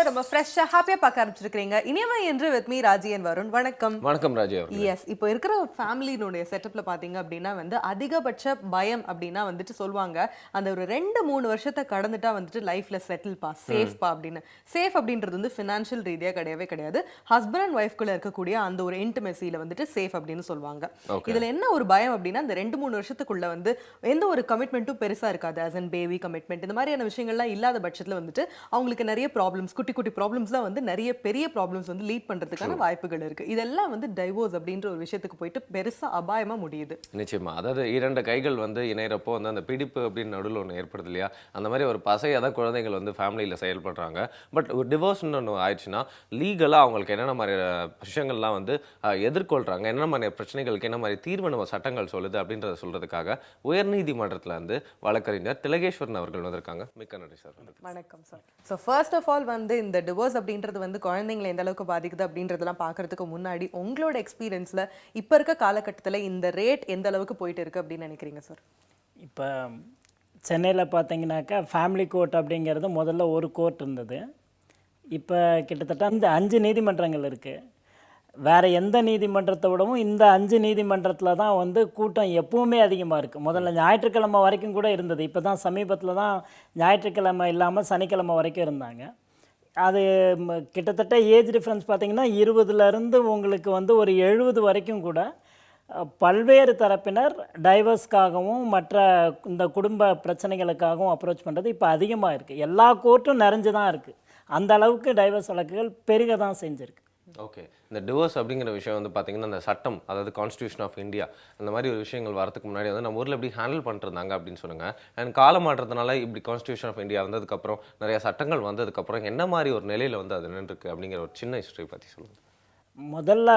எபிசோட ரொம்ப ஃப்ரெஷ்ஷா ஹாப்பியா பார்க்க ஆரம்பிச்சிருக்கீங்க. இனியவை என்று with me Raji and Varun. வணக்கம். வணக்கம் ராஜி அவர்களே. எஸ், இப்போ இருக்கிற ஃபேமிலினுடைய செட்டப்ல பாத்தீங்க அப்படின்னா அதிகபட்ச பயம் அப்படின்னா சொல்லுவாங்க, அந்த ஒரு 2-3 வருஷத்தை கடந்துட்டா லைஃப்ல செட்டில் பா, சேஃப் பா அப்படின்னு. சேஃப் அப்படின்றது ஃபினான்ஷியல் ரீதியா கிடையவே கிடையாது. ஹஸ்பண்ட் அண்ட் ஒய்ஃப்குள்ள இருக்கக்கூடிய அந்த ஒரு இன்டிமெசியில சேஃப் அப்படின்னு சொல்லுவாங்க. இதுல என்ன ஒரு பயம் அப்படின்னா, அந்த 2-3 வருஷத்துக்குள்ள எந்த ஒரு கமிட்மெண்ட்டும் பெருசா இருக்காது. ஆஸ் அண்ட் பேபி கமிட்மெண்ட் இந்த மாதிரியான விஷயங்கள்லாம் இல்லாத பட்சத்துல அவங்களுக்கு நிறைய ப்ராப்ளம்ஸ், குட்டி குட்டி ப்ராப்ளம்ஸ் தான் நிறைய பெரிய ப்ராப்ளம்ஸ் லீட் பண்றதுக்கான வாய்ப்புகள் இருக்கு. இதெல்லாம் டைவோர்ஸ் அப்படின்ற ஒரு விஷயத்துக்கு போயிட்டு பெருசா அபாயமா முடியுது. நிச்சயமா, அதாவது 2 கைகள் இணையறப்போ அந்த பிடிப்பு அப்படின்னு நடுவில் ஒன்று ஏற்படுது இல்லையா, அந்த மாதிரி ஒரு பசையாக தான் குழந்தைகள் ஃபேமிலியில் செயல்படுறாங்க. பட் ஒரு டிவோர்ஸ்னு ஒன்று ஆயிடுச்சுன்னா லீகலாக அவங்களுக்கு என்னென்ன மாதிரி விஷயங்கள்லாம் எதிர்கொள்கிறாங்க, என்னென்ன மாதிரி பிரச்சனைகளுக்கு என்ன மாதிரி தீர்வு நம்ம சட்டங்கள் சொல்லுது அப்படின்றத சொல்றதுக்காக உயர்நீதிமன்றத்தில் வழக்கறிஞர் திலகேஸ்வரன் அவர்கள் வந்திருக்காங்க. மிக்க நன்றி சார். வணக்கம் sir. So first of all இந்த டிவோர்ஸ் அப்படின்றது குழந்தைங்களை எந்த அளவுக்கு பாதிக்குது அப்படின்றதெல்லாம் பார்க்கறதுக்கு முன்னாடி உங்களோட எக்ஸ்பீரியன்ஸில் இப்போ இருக்க காலகட்டத்தில் இந்த ரேட் எந்த அளவுக்கு போயிட்டு இருக்கு அப்படின்னு நினைக்கிறீங்க சார்? இப்போ சென்னையில் பார்த்தீங்கன்னாக்கா ஃபேமிலி கோர்ட் அப்படிங்கிறது முதல்ல ஒரு கோர்ட் இருந்தது. இப்போ கிட்டத்தட்ட இந்த 5 நீதிமன்றங்கள் இருக்குது. வேறு எந்த நீதிமன்றத்தை விடவும் இந்த 5 நீதிமன்றத்தில் தான் கூட்டம் எப்பவுமே அதிகமாக இருக்குது. முதல்ல ஞாயிற்றுக்கிழமை வரைக்கும் கூட இருந்தது. இப்போ தான் சமீபத்தில் தான் ஞாயிற்றுக்கிழமை இல்லாமல் சனிக்கிழமை வரைக்கும் இருந்தாங்க. அது கிட்டத்தட்ட ஏஜ் டிஃப்ரென்ஸ் பார்த்திங்கன்னா 20லேருந்து உங்களுக்கு ஒரு 70 வரைக்கும் கூட பல்வேறு தரப்பினர் டைவர்ஸ்க்காகவும் மற்ற இந்த குடும்ப பிரச்சனைகளுக்காகவும் அப்ரோச் பண்ணுறது இப்போ அதிகமாக இருக்குது. எல்லா கோர்ட்டும் நிறைஞ்சு தான் இருக்குது. அந்த அளவுக்கு டைவர்ஸ் வழக்குகள் பெருக தான் செஞ்சுருக்கு. ஓகே, இந்த டிவோர்ஸ் அப்படிங்கிற விஷயம் பார்த்தீங்கன்னா அந்த சட்டம், அதாவது கான்ஸ்டியூஷன் ஆஃப் இந்தியா, அந்த மாதிரி ஒரு விஷயங்கள் வரதுக்கு முன்னாடி நம்ம ஊரில் எப்படி ஹேண்டில் பண்ணிருந்தாங்க அப்படின்னு சொல்லுங்க. அண்ட் கால மாற்றத்தினால இப்படி கான்ஸ்டியூஷன் ஆஃப் இந்தியா வந்ததுக்கப்புறம் நிறைய சட்டங்கள் வந்ததுக்கப்புறம் என்ன மாதிரி ஒரு நிலையில் அது நின்றுருக்கு அப்படிங்கிற ஒரு சின்ன ஹிஸ்ட்ரி பற்றி சொல்லுங்கள். முதல்ல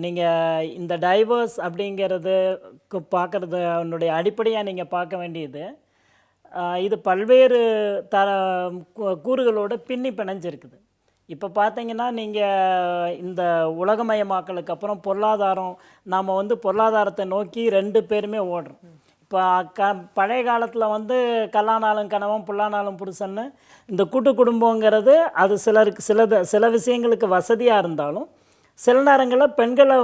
நீங்கள் இந்த டைவர்ஸ் அப்படிங்கிறது பார்க்குறது என்னுடைய அடிப்படையாக நீங்கள் பார்க்க வேண்டியது, இது பல்வேறு கூறுகளோட பின்னி பிணைஞ்சிருக்குது. இப்போ பார்த்தீங்கன்னா நீங்கள் இந்த உலகமயமாக்கலுக்கு அப்புறம் பொருளாதாரம், நாம் பொருளாதாரத்தை நோக்கி 2 பேருமே ஓடுறோம். இப்போ பழைய காலத்தில் கல்லானாலும் கணவன் புல்லானாலும் புருஷன்னு இந்த கூட்டு குடும்பங்கிறது அது சில விஷயங்களுக்கு வசதியாக இருந்தாலும் சில நேரங்களில் பெண்களை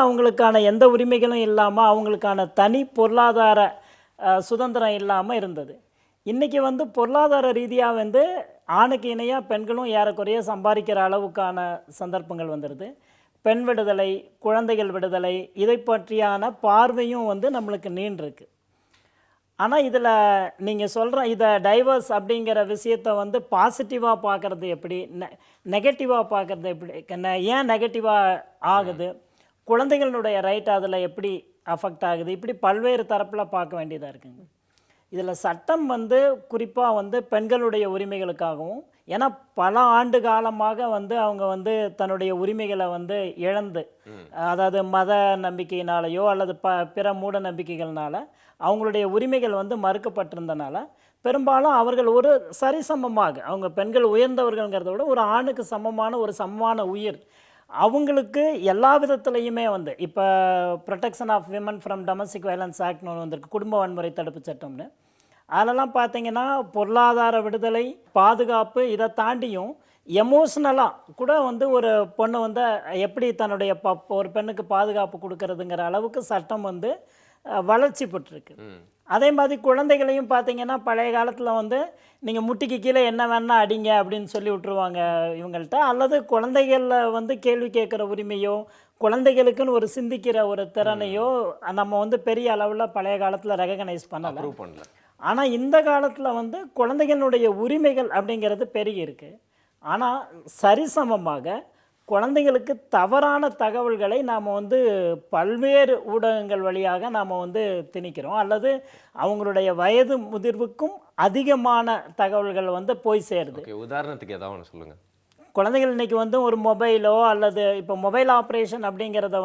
அவங்களுக்கான எந்த உரிமைகளும் இல்லாமல் அவங்களுக்கான தனி பொருளாதார சுதந்திரம் இல்லாமல் இருந்தது. இன்றைக்கி பொருளாதார ரீதியாக ஆணுக்கு இணையாக பெண்களும் ஏறக்குறைய சம்பாதிக்கிற அளவுக்கான சந்தர்ப்பங்கள் வந்துடுது. பெண் விடுதலை, குழந்தைகள் விடுதலை, இதை பற்றியான பார்வையும் நம்மளுக்கு நீண்டிருக்கு. ஆனால் இதில் நீங்கள் சொல்கிற இதை டைவர்ஸ் அப்படிங்கிற விஷயத்தை பாசிட்டிவாக பார்க்குறது எப்படி, நெகட்டிவாக பார்க்குறது எப்படி, ஏன் நெகட்டிவாக ஆகுது, குழந்தைகளுடைய ரைட் அதில் எப்படி அஃபெக்ட் ஆகுது, இப்படி பல்வேறு தரப்பில் பார்க்க வேண்டியதாக இருக்குங்க. இதில் சட்டம் குறிப்பாக பெண்களுடைய உரிமைகளுக்காகவும், ஏன்னா பல ஆண்டு காலமாக அவங்க தன்னுடைய உரிமைகளை இழந்து, அதாவது மத நம்பிக்கையினாலேயோ அல்லது பிற மூட நம்பிக்கைகள்னால அவங்களுடைய உரிமைகள் மறுக்கப்பட்டிருந்தனால பெரும்பாலும் அவர்கள் ஒரு சரிசமமாக, அவங்க பெண்கள் உயர்ந்தவர்கள்ங்கிறத விட ஒரு ஆணுக்கு சமமான உயிர் அவங்களுக்கு எல்லா விதத்துலையுமே இப்போ protection of women from domestic violence ஆக்ட்னு ஒன்று வந்திருக்கு, குடும்ப வன்முறை தடுப்பு சட்டம்னு. அதெல்லாம் பார்த்தீங்கன்னா பொருளாதார விடுதலை, பாதுகாப்பு, இதை தாண்டியும் எமோஷ்னலாக கூட ஒரு பொண்ணு எப்படி தன்னுடைய ஒரு பெண்ணுக்கு பாதுகாப்பு கொடுக்கறதுங்கிற அளவுக்கு சட்டம் வளர்ச்சி பெற்றிருக்கு. அதே மாதிரி குழந்தைகளையும் பார்த்தீங்கன்னா பழைய காலத்தில் நீங்கள் முட்டிக்கு கீழே என்ன வேணால் அடிங்க அப்படின்னு சொல்லி விட்டுருவாங்க இவங்கள்ட்ட. அல்லது குழந்தைகளில் கேள்வி கேட்குற உரிமையோ குழந்தைகளுக்குன்னு ஒரு சிந்திக்கிற ஒரு திறனையோ நம்ம பெரிய அளவில் பழைய காலத்தில் ரெகக்னைஸ் பண்ணலாம். ஆனால் இந்த காலத்தில் குழந்தைகளுடைய உரிமைகள் அப்படிங்கிறது பெருகி இருக்குது. ஆனால் சரிசமமாக குழந்தைங்களுக்கு தவறான தகவல்களை நாம் பல்வேறு ஊடகங்கள் வழியாக நாம் திணிக்கிறோம், அல்லது அவங்களுடைய வயது முதிர்வுக்கும் அதிகமான தகவல்கள் போய் சேருது. உதாரணத்துக்கு ஏதாவது சொல்லுங்கள். குழந்தைகள் இன்றைக்கி ஒரு மொபைலோ அல்லது இப்போ மொபைல் ஆப்ரேஷன் அப்படிங்கிறத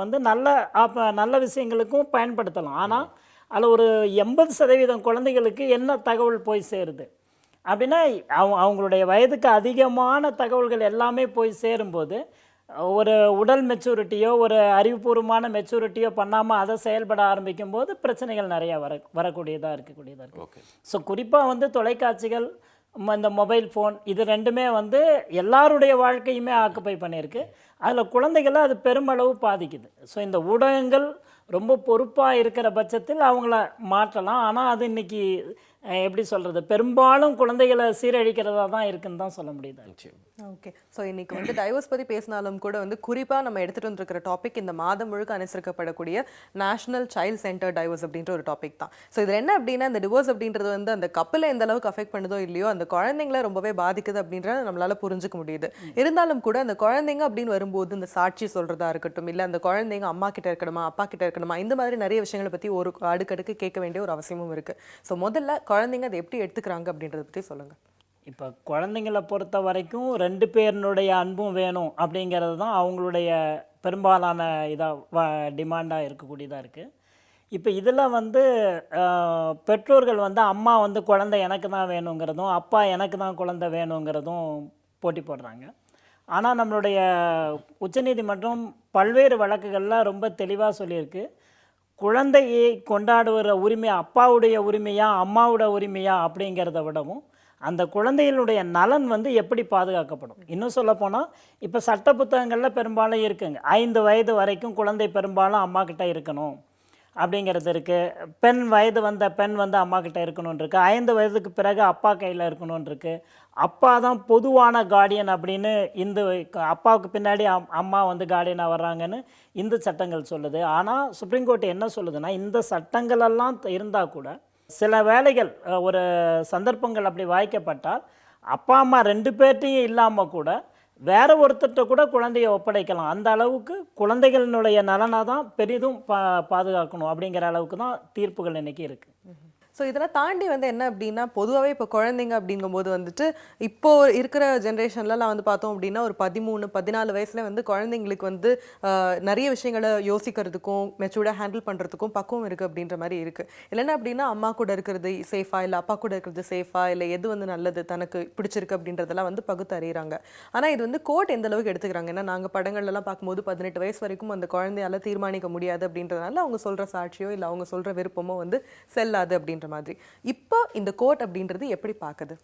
நல்ல விஷயங்களுக்கும் பயன்படுத்தலாம். ஆனால் அதில் ஒரு 80% குழந்தைகளுக்கு என்ன தகவல் போய் சேருது அப்படின்னா, அவங்களுடைய வயதுக்கு அதிகமான தகவல்கள் எல்லாமே போய் சேரும்போது ஒரு உடல் மெச்சூரிட்டியோ ஒரு அறிவுபூர்வமான மெச்சூரிட்டியோ பண்ணாமல் அதை செயல்பட ஆரம்பிக்கும் போது பிரச்சனைகள் நிறையா வரக்கூடியதாக இருக்குது. ஸோ குறிப்பாக தொலைக்காட்சிகள், இந்த மொபைல் ஃபோன் இது ரெண்டுமே வந்து எல்லாருடைய வாழ்க்கையுமே ஆக்குப்பை பண்ணியிருக்கு. அதில் குழந்தைகளை அது பெருமளவு பாதிக்குது. ஸோ இந்த ஊடகங்கள் ரொம்ப பொறுப்பாக இருக்கிற பட்சத்தில் அவங்கள மாற்றலாம். ஆனால் அது இன்னைக்கு எப்படி சொல்கிறது, பெரும்பாலும் குழந்தைகளை சீரழிக்கிறதா தான் இருக்குன்னு தான் சொல்ல முடியுது. ஓகே, ஸோ இன்னைக்கு வந்து டைவர்ஸ் பற்றி பேசினாலும் கூட வந்து குறிப்பாக நம்ம எடுத்துகிட்டு வந்திருக்கிற டாபிக் இந்த மாதம் முழுக்க அனுசரிக்கப்படக்கூடிய நேஷனல் சைல்ட் சென்டர் டைவர்ஸ் அப்படின்ற ஒரு டாபிக் தான். ஸோ இது என்ன அப்படின்னா, இந்த டிவோர்ஸ் அப்படின்றது வந்து அந்த கப்பலை எந்த அளவுக்கு அஃபெக்ட் பண்ணுதோ இல்லையோ அந்த குழந்தைங்கள ரொம்பவே பாதிக்குது அப்படின்றத நம்மளால புரிஞ்சுக்க முடியுது. இருந்தாலும் கூட அந்த குழந்தைங்க அப்படின்னு வரும்போது இந்த சாட்சி சொல்றதா இருக்கட்டும், இல்லை அந்த குழந்தைங்க அம்மா கிட்ட இருக்கணுமா அப்பா கிட்ட இருக்கணுமா, இந்த மாதிரி நிறைய விஷயங்களை பற்றி ஒரு அடுக்கடுக்கு கேட்க வேண்டிய ஒரு அவசியமும் இருக்கு. ஸோ முதல்ல குழந்தைங்க அதை எப்படி எடுத்துக்கிறாங்க அப்படின்றத பற்றி சொல்லுங்க. இப்போ குழந்தைங்களை பொறுத்த வரைக்கும் 2 பேருனுடைய அன்பும் வேணும் அப்படிங்கிறது தான் அவங்களுடைய பெரும்பாலான இதாக டிமாண்டாக இருக்கக்கூடியதாக இருக்குது. இப்போ இதில் வந்து பெற்றோர்கள் வந்து அம்மா வந்து குழந்தை எனக்கு தான் வேணுங்கிறதும் அப்பா எனக்கு தான் குழந்தை வேணுங்கிறதும் போட்டி போடுறாங்க. ஆனால் நம்மளுடைய உச்சநீதிமன்றம் பல்வேறு வழக்குகளில் ரொம்ப தெளிவாக சொல்லியிருக்கு, குழந்தையை கொண்டாடுகிற உரிமை அப்பாவுடைய உரிமையா அம்மாவோட உரிமையா அப்படிங்கிறத விடவும் அந்த குழந்தைகளுடைய நலன் வந்து எப்படி பாதுகாக்கப்படும். இன்னும் சொல்லப்போனால் இப்போ சட்ட புத்தகங்களில் பெரும்பாலும் இருக்குங்க, 5 வயது வரைக்கும் குழந்தை பெரும்பாலும் அம்மா கிட்ட இருக்கணும் அப்படிங்கிறது இருக்குது. வயது வந்த பெண் வந்து அம்மா கிட்ட இருக்கணும்னு இருக்குது. 5 வயதுக்கு பிறகு அப்பா கையில் இருக்கணும்னு இருக்குது. அப்பா தான் பொதுவான கார்டியன் அப்படின்னு அப்பாவுக்கு பின்னாடி அம்மா வந்து கார்டியனாக வர்றாங்கன்னு இந்து சட்டங்கள் சொல்லுது. ஆனால் சுப்ரீம் கோர்ட் என்ன சொல்லுதுன்னா, இந்த சட்டங்களெல்லாம் இருந்தால் கூட சில வேளைகள் ஒரு சந்தர்ப்பங்கள் அப்படி வாய்க்கப்பட்டால் அப்பா அம்மா 2 பேர்ட்டையும் இல்லாமல் கூட வேற ஒருத்தர்கிட்ட கூட குழந்தையை ஒப்படைக்கலாம். அந்த அளவுக்கு குழந்தைகளினுடைய நலனாக தான் பெரிதும் பாதுகாக்கணும் அப்படிங்கிற அளவுக்கு தான் தீர்ப்புகள் இன்னைக்கு இருக்குது. ஸோ இதெல்லாம் தாண்டி வந்து என்ன அப்படின்னா, பொதுவாகவே இப்போ குழந்தைங்க அப்படிங்கும்போது வந்துட்டு இப்போ இருக்கிற ஜென்ரேஷன்லாம் வந்து பார்த்தோம் அப்படின்னா ஒரு 13-14 வயசுல வந்து குழந்தைங்களுக்கு வந்து நிறைய விஷயங்களை யோசிக்கிறதுக்கும் மெச்சூர்டாக ஹேண்டில் பண்ணுறதுக்கும் பக்குவம் இருக்குது அப்படின்ற மாதிரி இருக்குது. இல்லைன்னா அப்படின்னா அம்மா கூட இருக்கிறது சேஃபா இல்லை அப்பா கூட இருக்கிறது சேஃபா இல்லை எது வந்து நல்லது தனக்கு பிடிச்சிருக்கு அப்படின்றதெல்லாம் வந்து பகுத்து அறிகிறாங்க. ஆனால் இது வந்து கோர்ட் எந்த அளவுக்கு எடுத்துக்கிறாங்க, ஏன்னா நாங்கள் படங்கள்லாம் பார்க்கும்போது 18 வயசு வரைக்கும் அந்த குழந்தையால தீர்மானிக்க முடியாது அப்படின்றதுனால அவங்க சொல்கிற சாட்சியோ இல்லை அவங்க சொல்கிற விருப்பமோ வந்து செல்லாது அப்படின்ற மாதிரி. இப்போ இந்த கோர்ட் அப்படின்றது எப்படி பார்க்குது?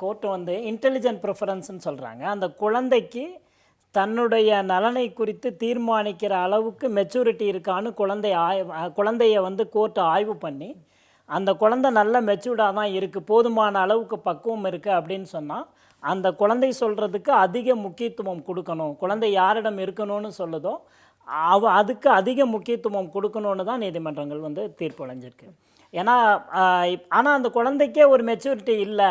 கோர்ட் வந்து இன்டெலிஜென்ட் ப்ரிஃபரன்ஸ்னு சொல்கிறாங்க. அந்த குழந்தைக்கு தன்னுடைய நலனை குறித்து தீர்மானிக்கிற அளவுக்கு மெச்சூரிட்டி இருக்கான்னு குழந்தைய வந்து கோர்ட் ஆய்வு பண்ணி அந்த குழந்தை நல்ல மெச்சூர்டாக தான் இருக்குது, போதுமான அளவுக்கு பக்குவம் இருக்குது அப்படின்னு சொன்னால் அந்த குழந்தை சொல்கிறதுக்கு அதிக முக்கியத்துவம் கொடுக்கணும். குழந்தை யாரிடம் இருக்கணும்னு சொல்லுதோ அதுக்கு அதிக முக்கியத்துவம் கொடுக்கணும்னு தான் நீதிமன்றங்கள் வந்து தீர்ப்பு வழங்கியிருக்கு. ஏன்னா ஆனால் அந்த குழந்தைக்கே ஒரு மெச்சூரிட்டி இல்லை.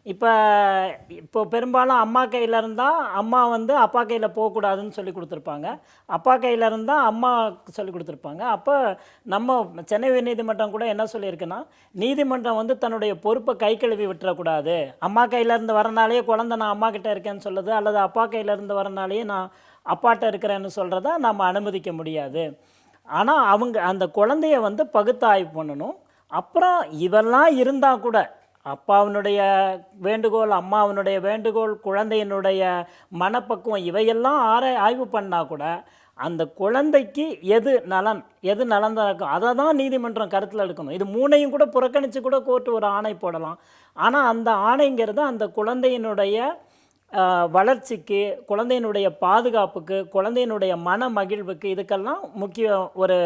இப்போ பெரும்பாலும் அம்மா கையில் இருந்தால் அம்மா வந்து அப்பா கையில் போகக்கூடாதுன்னு சொல்லி கொடுத்துருப்பாங்க, அப்பா கையில் இருந்தால் அம்மா சொல்லி கொடுத்துருப்பாங்க. அப்போ நம்ம சென்னை உயர்நீதிமன்றம் கூட என்ன சொல்லியிருக்குன்னா, நீதிமன்றம் வந்து தன்னுடைய பொறுப்பை கை கழுவி விட்டுறக்கூடாது. அம்மா கையிலேருந்து வரனாலேயே குழந்தை நான் அம்மா கிட்டே இருக்கேன்னு சொல்லுது, அல்லது அப்பா கையிலேருந்து வரனாலேயே நான் அப்பாட்ட இருக்கிறேன்னு சொல்கிறத நம்ம அனுமதிக்க முடியாது. ஆனால் அவங்க அந்த குழந்தைய வந்து பகுத்தாய்வு பண்ணணும். அப்புறம் இதெல்லாம் இருந்தால் கூட அப்பாவினுடைய வேண்டுகோள் அம்மாவினுடைய வேண்டுகோள் குழந்தையினுடைய மனப்பக்குவம் இவையெல்லாம் ஆய்வு பண்ணால் கூட அந்த குழந்தைக்கு எது நலன் இருக்கும் அதை தான் நீதிமன்றம் கருத்தில் எடுக்கணும். இது 3ஐயும் கூட புறக்கணித்து கூட கோர்ட்டு ஒரு ஆணை போடலாம். ஆனால் அந்த ஆணைங்கிறது அந்த குழந்தையினுடைய வளர்ச்சிக்கு, குழந்தையினுடைய பாதுகாப்புக்கு, குழந்தையினுடைய மன மகிழ்வுக்கு இதுக்கெல்லாம் முக்கிய ஒரு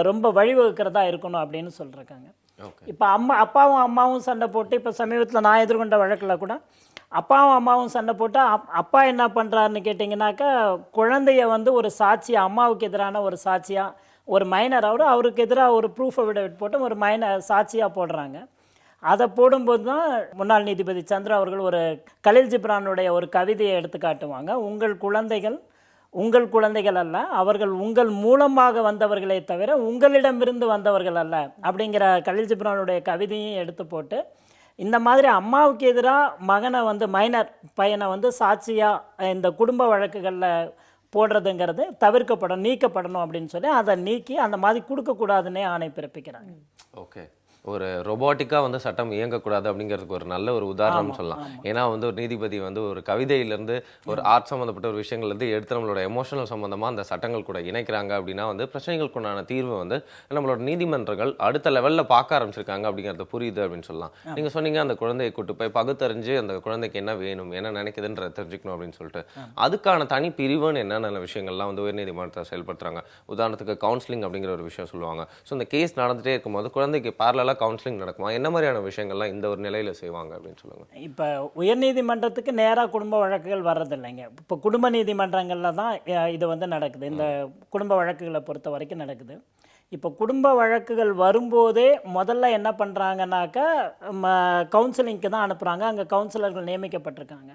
ரொம்ப வழிவகுக்கிறதா இருக்கணும் அப்படின்னு சொல்லியிருக்காங்க. இப்போ அப்பாவும் அம்மாவும் சண்டை போட்டு, இப்போ சமீபத்தில் நான் எதிர்கொண்ட வழக்கில் கூட அப்பாவும் அம்மாவும் சண்டை போட்டு அப்பா என்ன பண்ணுறாருன்னு கேட்டிங்கனாக்கா, குழந்தைய வந்து ஒரு சாட்சியாக அம்மாவுக்கு எதிரான ஒரு சாட்சியாக ஒரு மைனர் அவருக்கு எதிராக ஒரு ப்ரூஃப் அஃபிடவிட் போட்டு ஒரு மைனர் சாட்சியாக போடுறாங்க. அதை போடும்போது தான் முன்னாள் நீதிபதி சந்திரா அவர்கள் ஒரு கலீல் ஜிப்ரானுடைய ஒரு கவிதையை எடுத்து காட்டுவாங்க. உங்கள் குழந்தைகள் அல்ல, அவர்கள் உங்கள் மூலமாக வந்தவர்களே தவிர உங்களிடமிருந்து வந்தவர்கள் அல்ல அப்படிங்கிற கலீல் ஜிப்ரானுடைய கவிதையும் எடுத்து போட்டு, இந்த மாதிரி அம்மாவுக்கு எதிராக மகனை வந்து மைனர் பையனை வந்து சாட்சியாக இந்த குடும்ப வழக்குகளில் போடுறதுங்கிறது நீக்கப்படணும் அப்படின்னு சொல்லி அதை நீக்கி அந்த மாதிரி கொடுக்கக்கூடாதுன்னே ஆணை பிறப்பிக்கிறாங்க. ஓகே, ஒரு ரொபாட்டிக்காக வந்து சட்டம் இயங்கக்கூடாது அப்படிங்கிறதுக்கு ஒரு நல்ல ஒரு உதாரணம் சொல்லலாம். ஏன்னா வந்து ஒரு நீதிபதி வந்து ஒரு கவிதையிலேருந்து ஒரு ஆர்ட் சம்மந்தப்பட்ட ஒரு விஷயங்கள்லேருந்து எடுத்து நம்மளோட எமோஷனல் சம்மந்தமாக அந்த சட்டங்கள் கூட இணைக்கிறாங்க அப்படின்னா வந்து பிரச்சனைகளுக்குண்டான தீர்வு வந்து நம்மளோட நீதிமன்றங்கள் அடுத்த லெவலில் பார்க்க ஆரம்பிச்சிருக்காங்க அப்படிங்கிறது புரியுது அப்படின்னு சொல்லலாம். நீங்கள் சொன்னீங்க அந்த குழந்தையை கூட்டு போய் பகுத்தறிஞ்சு அந்த குழந்தைக்கு என்ன வேணும் என்ன நினைக்குதுன்றதை தெரிஞ்சுக்கணும் அப்படின்னு சொல்லிட்டு அதுக்கான தனி பிரிவுன்னு என்னென்ன விஷயங்கள்லாம் வந்து உயர்நீதிமன்றத்தை செயல்படுத்துறாங்க. உதாரணத்துக்கு கவுன்சிலிங் அப்படிங்கிற ஒரு விஷயம் சொல்லுவாங்க. ஸோ இந்த கேஸ் நடந்துகிட்டே இருக்கும்போது குழந்தைக்கு பேரலாக கவுன்சிலிங் நடக்குமா, என்ன மாதிரியான விஷயங்கள்லாம் இந்த ஒரு நிலையில செய்வாங்க அப்படின்னு சொல்லுங்க. இப்போ உயர்நீதிமன்றத்துக்கு நேராக குடும்ப வழக்குகள் வர்றதில்லைங்க. இப்போ குடும்ப நீதிமன்றங்களில் தான் இது வந்து நடக்குது. இந்த குடும்ப வழக்குகளை பொறுத்த வரைக்கும் நடக்குது. இப்போ குடும்ப வழக்குகள் வரும்போதே முதல்ல என்ன பண்ணுறாங்கன்னாக்கா கவுன்சிலிங்க்கு தான் அனுப்புகிறாங்க. அங்கே கவுன்சிலர்கள் நியமிக்கப்பட்டிருக்காங்க.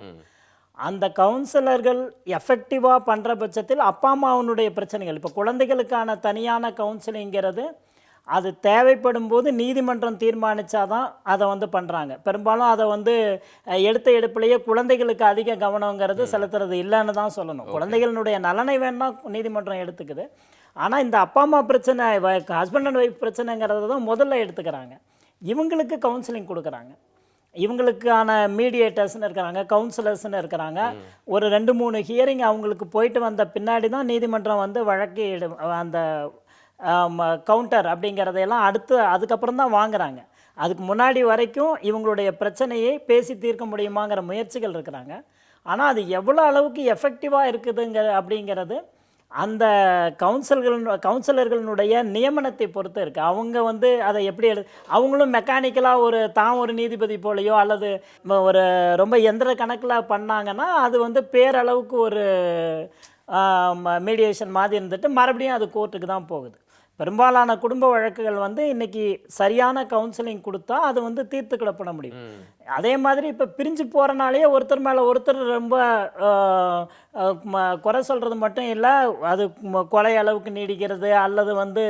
அந்த கவுன்சிலர்கள் எஃபெக்டிவாக பண்ணுற பட்சத்தில் அப்பா அம்மாவனுடைய பிரச்சனைகள், இப்போ குழந்தைகளுக்கான தனியான கவுன்சிலிங்கிறது அது தேவைப்படும் போது நீதிமன்றம் தீர்மானித்தாதான் அதை வந்து பண்ணுறாங்க. பெரும்பாலும் அதை வந்து எடுத்த எடுப்பிலேயே குழந்தைகளுக்கு அதிக கவனங்கிறது செலுத்துறது இல்லைன்னு தான் சொல்லணும். குழந்தைகளுடைய நலனை வேணா நீதிமன்றம் எடுத்துக்குது. ஆனால் இந்த அப்பா அம்மா பிரச்சனை, ஹஸ்பண்ட் அண்ட் ஒய்ஃப் பிரச்சனைங்கிறத தான் முதல்ல எடுத்துக்கிறாங்க. இவங்களுக்கு கவுன்சிலிங் கொடுக்குறாங்க. இவங்களுக்கான மீடியேட்டர்ஸ்னு இருக்கிறாங்க, கவுன்சிலர்ஸ்னு இருக்கிறாங்க. ஒரு 2-3 ஹியரிங் அவங்களுக்கு போயிட்டு வந்த பின்னாடி தான் நீதிமன்றம் வந்து வழக்கு அந்த கவுண்டர் அப்படிங்கிறதையெல்லாம் அதுக்கப்புறம் தான் வாங்குறாங்க. அதுக்கு முன்னாடி வரைக்கும் இவங்களுடைய பிரச்சனையை பேசி தீர்க்க முடியுமாங்கிற முயற்சிகள் இருக்கிறாங்க. ஆனால் அது எவ்வளோ அளவுக்கு எஃபெக்டிவாக அப்படிங்கிறது அந்த கவுன்சிலர்களுடைய நியமனத்தை பொறுத்து இருக்குது. அவங்க வந்து அதை எப்படி அவங்களும் மெக்கானிக்கலாக ஒரு நீதிபதி போலையோ அல்லது ஒரு ரொம்ப எந்திர கணக்கில் பண்ணாங்கன்னா அது வந்து பேரளவுக்கு ஒரு மீடியேஷன் மாதிரி இருந்துட்டு மறுபடியும் அது கோர்ட்டுக்கு தான் போகுது. பெரும்பாலான குடும்ப வழக்குகள் வந்து இன்னைக்கு சரியான கவுன்சிலிங் கொடுத்தா அது வந்து தீர்த்துக்கிடப்பட முடியும். அதே மாதிரி இப்போ பிரிஞ்சு போகிறனாலேயே ஒருத்தர் மேலே ஒருத்தர் ரொம்ப குறை சொல்கிறது மட்டும் இல்லை, அது கொலை அளவுக்கு நீடிக்கிறது அல்லது வந்து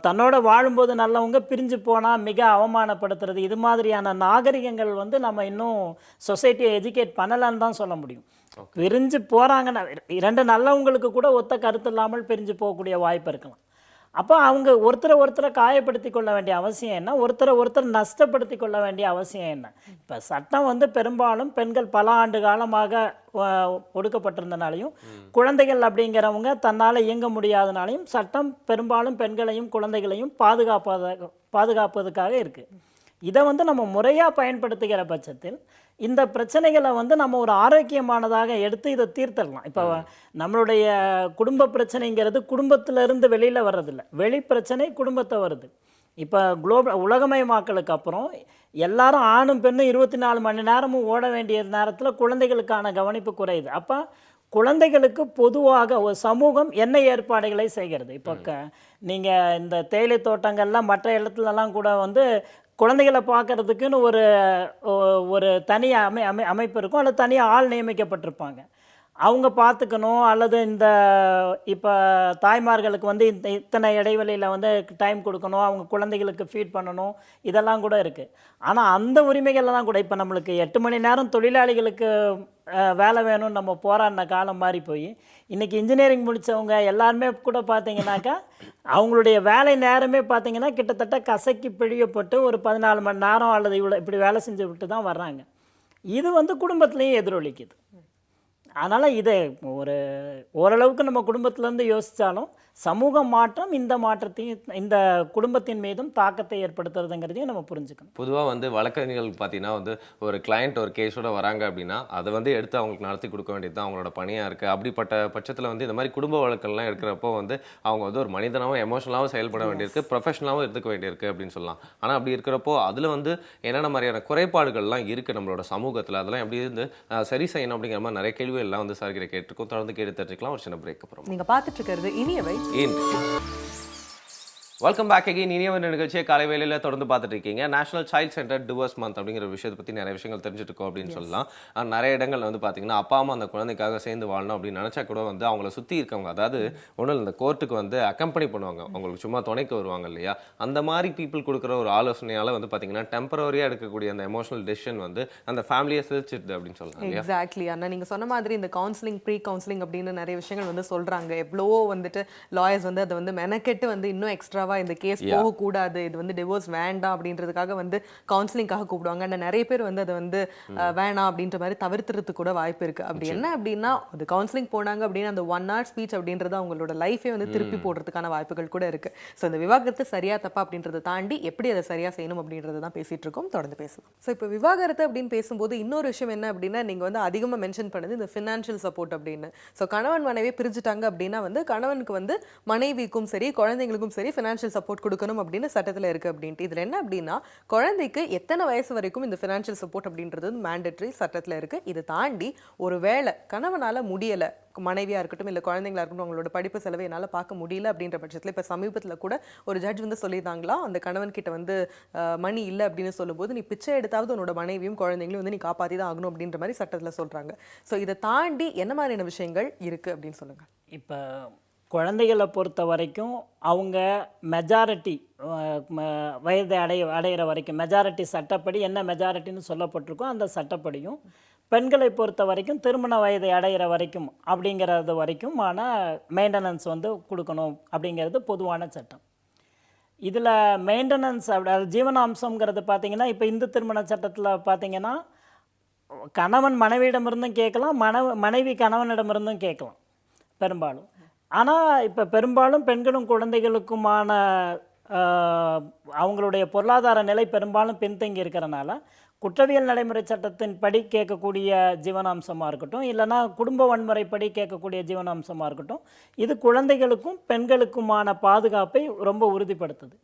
தன்னோட வாழும்போது நல்லவங்க பிரிஞ்சு போனால் மிக அவமானப்படுத்துறது, இது மாதிரியான நாகரிகங்கள் வந்து நம்ம இன்னும் சொசைட்டியை எஜுகேட் பண்ணலைன்னு தான் சொல்ல முடியும். பிரிஞ்சு போகிறாங்கன்னா 2 நல்லவங்களுக்கு கூட ஒத்த கருத்து இல்லாமல் பிரிஞ்சு போகக்கூடிய வாய்ப்பு இருக்கலாம். அப்போ அவங்க ஒருத்தரை காயப்படுத்தி கொள்ள வேண்டிய அவசியம் என்ன, ஒருத்தர் நஷ்டப்படுத்தி கொள்ள வேண்டிய அவசியம் என்ன? இப்போ சட்டம் வந்து பெரும்பாலும் பெண்கள் பல ஆண்டு காலமாக ஒடுக்கப்பட்டிருந்தனாலையும் குழந்தைகள் அப்படிங்கிறவங்க தன்னால் இயங்க முடியாதனாலையும் சட்டம் பெரும்பாலும் பெண்களையும் குழந்தைகளையும் பாதுகாப்பதுக்காக இருக்குது. இதை வந்து நம்ம முறையாக பயன்படுத்துகிற பட்சத்தில் இந்த பிரச்சனைகளை வந்து நம்ம ஒரு ஆரோக்கியமானதாக எடுத்து இதை தீர்த்திடலாம். இப்போ நம்மளுடைய குடும்ப பிரச்சனைங்கிறது குடும்பத்திலேருந்து வெளியில் வர்றதில்லை, வெளி பிரச்சனை குடும்பத்தை வருது. இப்போ உலகமயமாக்கலுக்கு அப்புறம் எல்லாரும் ஆணும் பெண்ணும் 24 மணி நேரமும் ஓட வேண்டிய நேரத்தில் குழந்தைகளுக்கான கவனிப்பு குறையுது. அப்போ குழந்தைகளுக்கு பொதுவாக ஒரு சமூகம் என்ன ஏற்பாடுகளை செய்கிறது? இப்போ நீங்கள் இந்த தேயிலை தோட்டங்கள்லாம் மற்ற இடத்துலலாம் கூட வந்து குழந்தைகளை பார்க்கறதுக்குன்னு ஒரு தனி அமைப்பு இருக்கும், அல்லது தனியாக ஆள் நியமிக்கப்பட்டிருப்பாங்க. அவங்க பார்த்துக்கணும், அல்லது இப்போ தாய்மார்களுக்கு வந்து இத்தனை இடைவெளியில் வந்து டைம் கொடுக்கணும், அவங்க குழந்தைகளுக்கு ஃபீட் பண்ணணும், இதெல்லாம் கூட இருக்குது. ஆனால் அந்த உரிமைகள்லாம் கூட இப்போ நம்மளுக்கு 8 மணி நேரம் தொழிலாளிகளுக்கு வேலை வேணும்னு நம்ம போராடின காலம் மாறி போய் இன்றைக்கி இன்ஜினியரிங் முடித்தவங்க எல்லாருமே கூட பார்த்தீங்கன்னாக்கா அவங்களுடைய வேலை நேரமே பார்த்தீங்கன்னா கிட்டத்தட்ட கசக்கி பிழியப்பட்டு ஒரு 14 மணி நேரம் அல்லது இப்படி வேலை செஞ்சு விட்டு தான் வர்றாங்க. இது வந்து குடும்பத்துலேயும் எதிரொலிக்குது. அதனால் இதை ஓரளவுக்கு நம்ம குடும்பத்திலேருந்து யோசித்தாலும் சமூக மாற்றம் இந்த மாற்றத்தையும் இந்த குடும்பத்தின் மீதும் தாக்கத்தை ஏற்படுத்துறதுங்கிறதையும் நம்ம புரிஞ்சுக்கணும். பொதுவாக வந்து வழக்கறிஞர்கள் பார்த்தீங்கன்னா வந்து ஒரு கிளையண்ட் ஒரு கேஸோட வராங்க அப்படின்னா அதை வந்து எடுத்து அவங்களுக்கு நடத்தி கொடுக்க வேண்டியது தான் அவங்களோட பணியாக இருக்குது. அப்படிப்பட்ட பட்சத்தில் வந்து இந்த மாதிரி குடும்ப வழக்கெல்லாம் எடுக்கிறப்போ வந்து அவங்க வந்து ஒரு மனிதனாகவும் எமோஷனலாகவும் செயல்பட வேண்டியிருக்கு, ப்ரொஃபஷனலாகவும் எடுத்துக்க வேண்டியிருக்கு அப்படின்னு சொல்லலாம். ஆனால் அப்படி இருக்கிறப்போ அதில் வந்து என்னென்ன மாதிரியான குறைபாடுகள்லாம் இருக்குது நம்மளோட சமூகத்தில், அதெல்லாம் எப்படி இருந்து சரி செய்யணும் அப்படிங்கிற மாதிரி நிறைய கேள்விகள்லாம் வந்து சார்கிட்ட கேட்டிருக்கோம். தொடர்ந்து கேட்டு தெரிஞ்சுக்கலாம் ஒரு சின்ன பிரேக் அப்புறம். நீங்கள் பார்த்துட்டு இருக்கிறது இனியவை. Welcome back again. இனியவை நிகழ்ச்சியை காலை வேளையில் தொடர்ந்து பார்த்துட்டு இருக்கீங்க. National child centre divorce month அப்படிங்கிற விஷயத்தை பற்றி நிறைய விஷயங்கள் தெரிஞ்சுட்டு இருக்கோம் அப்படின்னு சொல்லலாம். நிறைய இடங்கள்ல வந்து பார்த்தீங்கன்னா அப்பா அம்மா அந்த குழந்தைக்காக சேர்ந்து வாழணும் அப்படின்னு நினச்சா கூட வந்து அவங்கள சுற்றி இருக்கவங்க, அதாவது ஒன்றும் இந்த கோர்ட்டுக்கு வந்து அக்கம்பெனி பண்ணுவாங்க, அவங்களுக்கு சும்மா துணைக்கு வருவாங்க இல்லையா, அந்த மாதிரி பீப்புள் கொடுக்குற ஒரு ஆலோசனையால் வந்து பார்த்தீங்கன்னா டெம்பரரியாக எடுக்கக்கூடிய அந்த எமோஷனல் டெசிஷன் வந்து அந்த ஃபேமிலியை சிரிச்சிடுது அப்படின்னு சொல்லலாம். எக்ஸாக்ட்லி அண்ணா, நீங்கள் சொன்ன மாதிரி இந்த கவுன்சிலிங் ப்ரீ கவுன்சிலிங் அப்படின்னு நிறைய விஷயங்கள் வந்து சொல்கிறாங்க. எவ்வளவோ வந்துட்டு லாயர்ஸ் வந்து அதை வந்து மெனக்கெட்டு வந்து இன்னும் எக்ஸ்ட்ராவாக பக்காவா இந்த கேஸ் போகக்கூடாது, இது வந்து டிவோர்ஸ் வேண்டாம் அப்படின்றதுக்காக வந்து கவுன்சிலிங்காக கூப்பிடுவாங்க. ஆனா நிறைய பேர் வந்து அதை வந்து வேணாம் அப்படின்ற மாதிரி தவிர்த்துறதுக்கு கூட வாய்ப்பு இருக்கு. அப்படி என்ன அப்படின்னா அது கவுன்சிலிங் போனாங்க அப்படின்னா அந்த 1 hour ஸ்பீச் அப்படின்றது அவங்களோட லைஃபே வந்து திருப்பி போடுறதுக்கான வாய்ப்புகள் கூட இருக்கு. ஸோ இந்த விவாகரத்து சரியா தப்பா அப்படின்றத தாண்டி எப்படி அதை சரியா செய்யணும் அப்படின்றத தான் பேசிட்டு இருக்கோம். தொடர்ந்து பேசலாம். ஸோ இப்போ விவாகரத்து அப்படின்னு பேசும்போது இன்னொரு விஷயம் என்ன அப்படின்னா நீங்க வந்து அதிகமா மென்ஷன் பண்ணது இந்த ஃபினான்ஷியல் சப்போர்ட் அப்படின்னு. ஸோ கணவன் மனைவி பிரிஞ்சுட்டாங்க அப்படின்னா வந்து கணவனுக்கு வந்து மனைவிக்கும் சரி குழந்தைங்களுக்கும் சரி ஃபினான்ஷியல் சப்போர்ட் கொடுக்கணும் அப்படின்னு சட்டத்தில் இருக்கு அப்படின்ட்டு. இதுல என்ன அப்படின்னா குழந்தைக்கு எத்தனை வயசு வரைக்கும் இந்த ஃபினான்ஷியல் சப்போர்ட் அப்படின்றது மேண்டேட்டரி சட்டத்தில் இருக்கு. இதை தாண்டி ஒரு வேளை கணவனால முடியல, மனைவியா இருக்கட்டும் இல்ல குழந்தைங்களா இருக்கட்டும் அவங்களோட படிப்பு செலவை என்னால பார்க்க முடியல அப்படின்ற பட்சத்தில் இப்ப சமீபத்தில் கூட ஒரு ஜட்ஜ் வந்து சொல்லியிருந்தாங்களா அந்த கணவன் கிட்ட வந்து மணி இல்லை அப்படின்னு சொல்லும்போது நீ பிச்சை எடுத்தாவது உன்னோட மனைவியும் குழந்தைங்களையும் வந்து நீ காப்பாத்தி தான் ஆகணும் அப்படின்ற மாதிரி சட்டத்தில் சொல்றாங்க. ஸோ இதை தாண்டி என்ன மாதிரியான விஷயங்கள் இருக்கு அப்படின்னு சொல்லுங்க. இப்போ குழந்தைகளை பொறுத்த வரைக்கும் அவங்க மெஜாரிட்டி வயதை அடையிற வரைக்கும் மெஜாரிட்டி சட்டப்படி என்ன மெஜாரிட்டின்னு சொல்லப்பட்டிருக்கோ அந்த சட்டப்படியும், பெண்களை பொறுத்த வரைக்கும் திருமண வயதை அடையிற வரைக்கும் அப்படிங்கிறது வரைக்குமான மெயின்டெனன்ஸ் வந்து கொடுக்கணும் அப்படிங்கிறது பொதுவான சட்டம். இதில் மெயின்டெனன்ஸ் அது ஜீவனாம்சங்கிறது பார்த்தீங்கன்னா இப்போ இந்து திருமண சட்டத்தில் பார்த்தீங்கன்னா கணவன் மனைவியிடமிருந்தும் கேட்கலாம், மனைவி கணவனிடமிருந்தும் கேட்கலாம் பெரும்பாலும். ஆனால் இப்போ பெரும்பாலும் பெண்களும் குழந்தைகளுக்குமான அவங்களுடைய பொருளாதார நிலை பெரும்பாலும் பின்தங்கி இருக்கிறனால குற்றவியல் நடைமுறை சட்டத்தின் படி கேட்கக்கூடிய ஜீவனாம்சமாக இருக்கட்டும், இல்லைனா குடும்ப வன்முறைப்படி கேட்கக்கூடிய ஜீவனாம்சமாக இருக்கட்டும், இது குழந்தைகளுக்கும் பெண்களுக்குமான பாதுகாப்பை ரொம்ப உறுதிப்படுத்துது.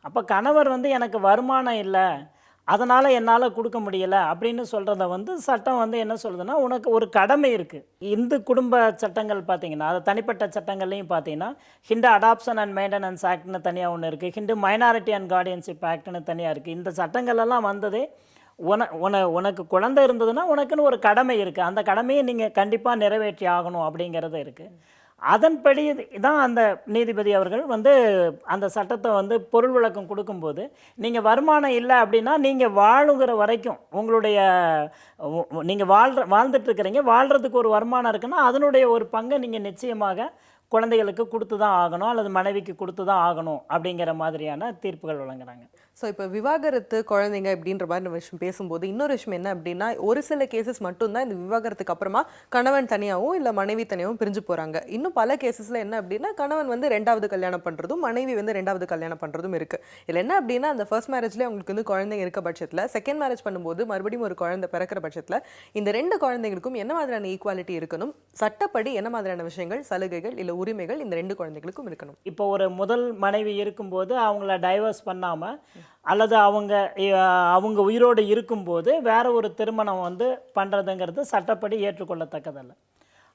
அப்போ கணவர் வந்து எனக்கு வருமானம் இல்லை அதனால் என்னால் கொடுக்க முடியலை அப்படின்னு சொல்கிறத வந்து சட்டம் வந்து என்ன சொல்லுதுன்னா உனக்கு ஒரு கடமை இருக்குது. இந்து குடும்ப சட்டங்கள் பார்த்தீங்கன்னா அது தனிப்பட்ட சட்டங்கள்லையும் பார்த்தீங்கன்னா ஹிந்து அடாப்ஷன் அண்ட் மெயின்டெனன்ஸ் ஆக்ட்னு தனியாக ஒன்று இருக்குது, ஹிந்து மைனாரிட்டி அண்ட் கார்டியன்ஷிப் ஆக்ட்னு தனியாக இருக்குது. இந்த சட்டங்கள்லாம் வந்ததே உனக்கு குழந்தை இருந்ததுன்னா உனக்குன்னு ஒரு கடமை இருக்குது, அந்த கடமையை நீங்கள் கண்டிப்பாக நிறைவேற்றி ஆகணும் அப்படிங்கிறது இருக்குது. அதன்படி தான் அந்த நீதிபதி அவர்கள் வந்து அந்த சட்டத்தை வந்து பொருள் விளக்கம் கொடுக்கும்போது நீங்கள் வருமானம் இல்லை அப்படின்னா நீங்கள் வாழுகிற வரைக்கும் உங்களுடைய நீங்கள் வாழ்ந்துட்டுருக்கிறீங்க, வாழ்கிறதுக்கு ஒரு வருமானம் இருக்குன்னா அதனுடைய ஒரு பங்கை நீங்கள் நிச்சயமாக குழந்தைகளுக்கு கொடுத்து தான் ஆகணும் அல்லது மனைவிக்கு கொடுத்து தான் ஆகணும் அப்படிங்கிற மாதிரியான தீர்ப்புகள் வழங்குறாங்க. ஸோ இப்போ விவாகரத்து குழந்தைங்க இப்படின்ற மாதிரி விஷயம் பேசும்போது இன்னொரு விஷயம் என்ன அப்படின்னா ஒரு சில கேசஸ் மட்டும்தான் இந்த விவாகரத்துக்கு அப்புறமா கணவன் தனியாகவும் இல்லை மனைவி தனியாகவும் பிரிஞ்சு போகிறாங்க. இன்னும் பல கேசஸில் என்ன அப்படின்னா கணவன் வந்து 2வது கல்யாணம் பண்ணுறதும் மனைவி வந்து 2வது கல்யாணம் பண்ணுறதும் இருக்குது. இதில் என்ன அப்படின்னா அந்த ஃபர்ஸ்ட் மேரேஜ்லேயே அவங்களுக்கு வந்து குழந்தைங்க இருக்க பட்சத்தில் செகண்ட் மேரேஜ் பண்ணும்போது மறுபடியும் ஒரு குழந்தை பிறக்கிற பட்சத்தில் இந்த 2 குழந்தைகளுக்கும் என்ன மாதிரியான ஈக்குவாலிட்டி இருக்கணும், சட்டப்படி என்ன மாதிரியான விஷயங்கள் சலுகைகள் இல்லை உரிமைகள் இந்த 2 குழந்தைகளுக்கும் இருக்கணும். இப்போ ஒரு முதல் மனைவி இருக்கும்போது அவங்கள டைவர்ஸ் பண்ணாமல் அல்லது அவங்க உயிரோடு இருக்கும்போது வேற ஒரு திருமணம் வந்து பண்ணுறதுங்கிறது சட்டப்படி ஏற்றுக்கொள்ளத்தக்கதல்ல.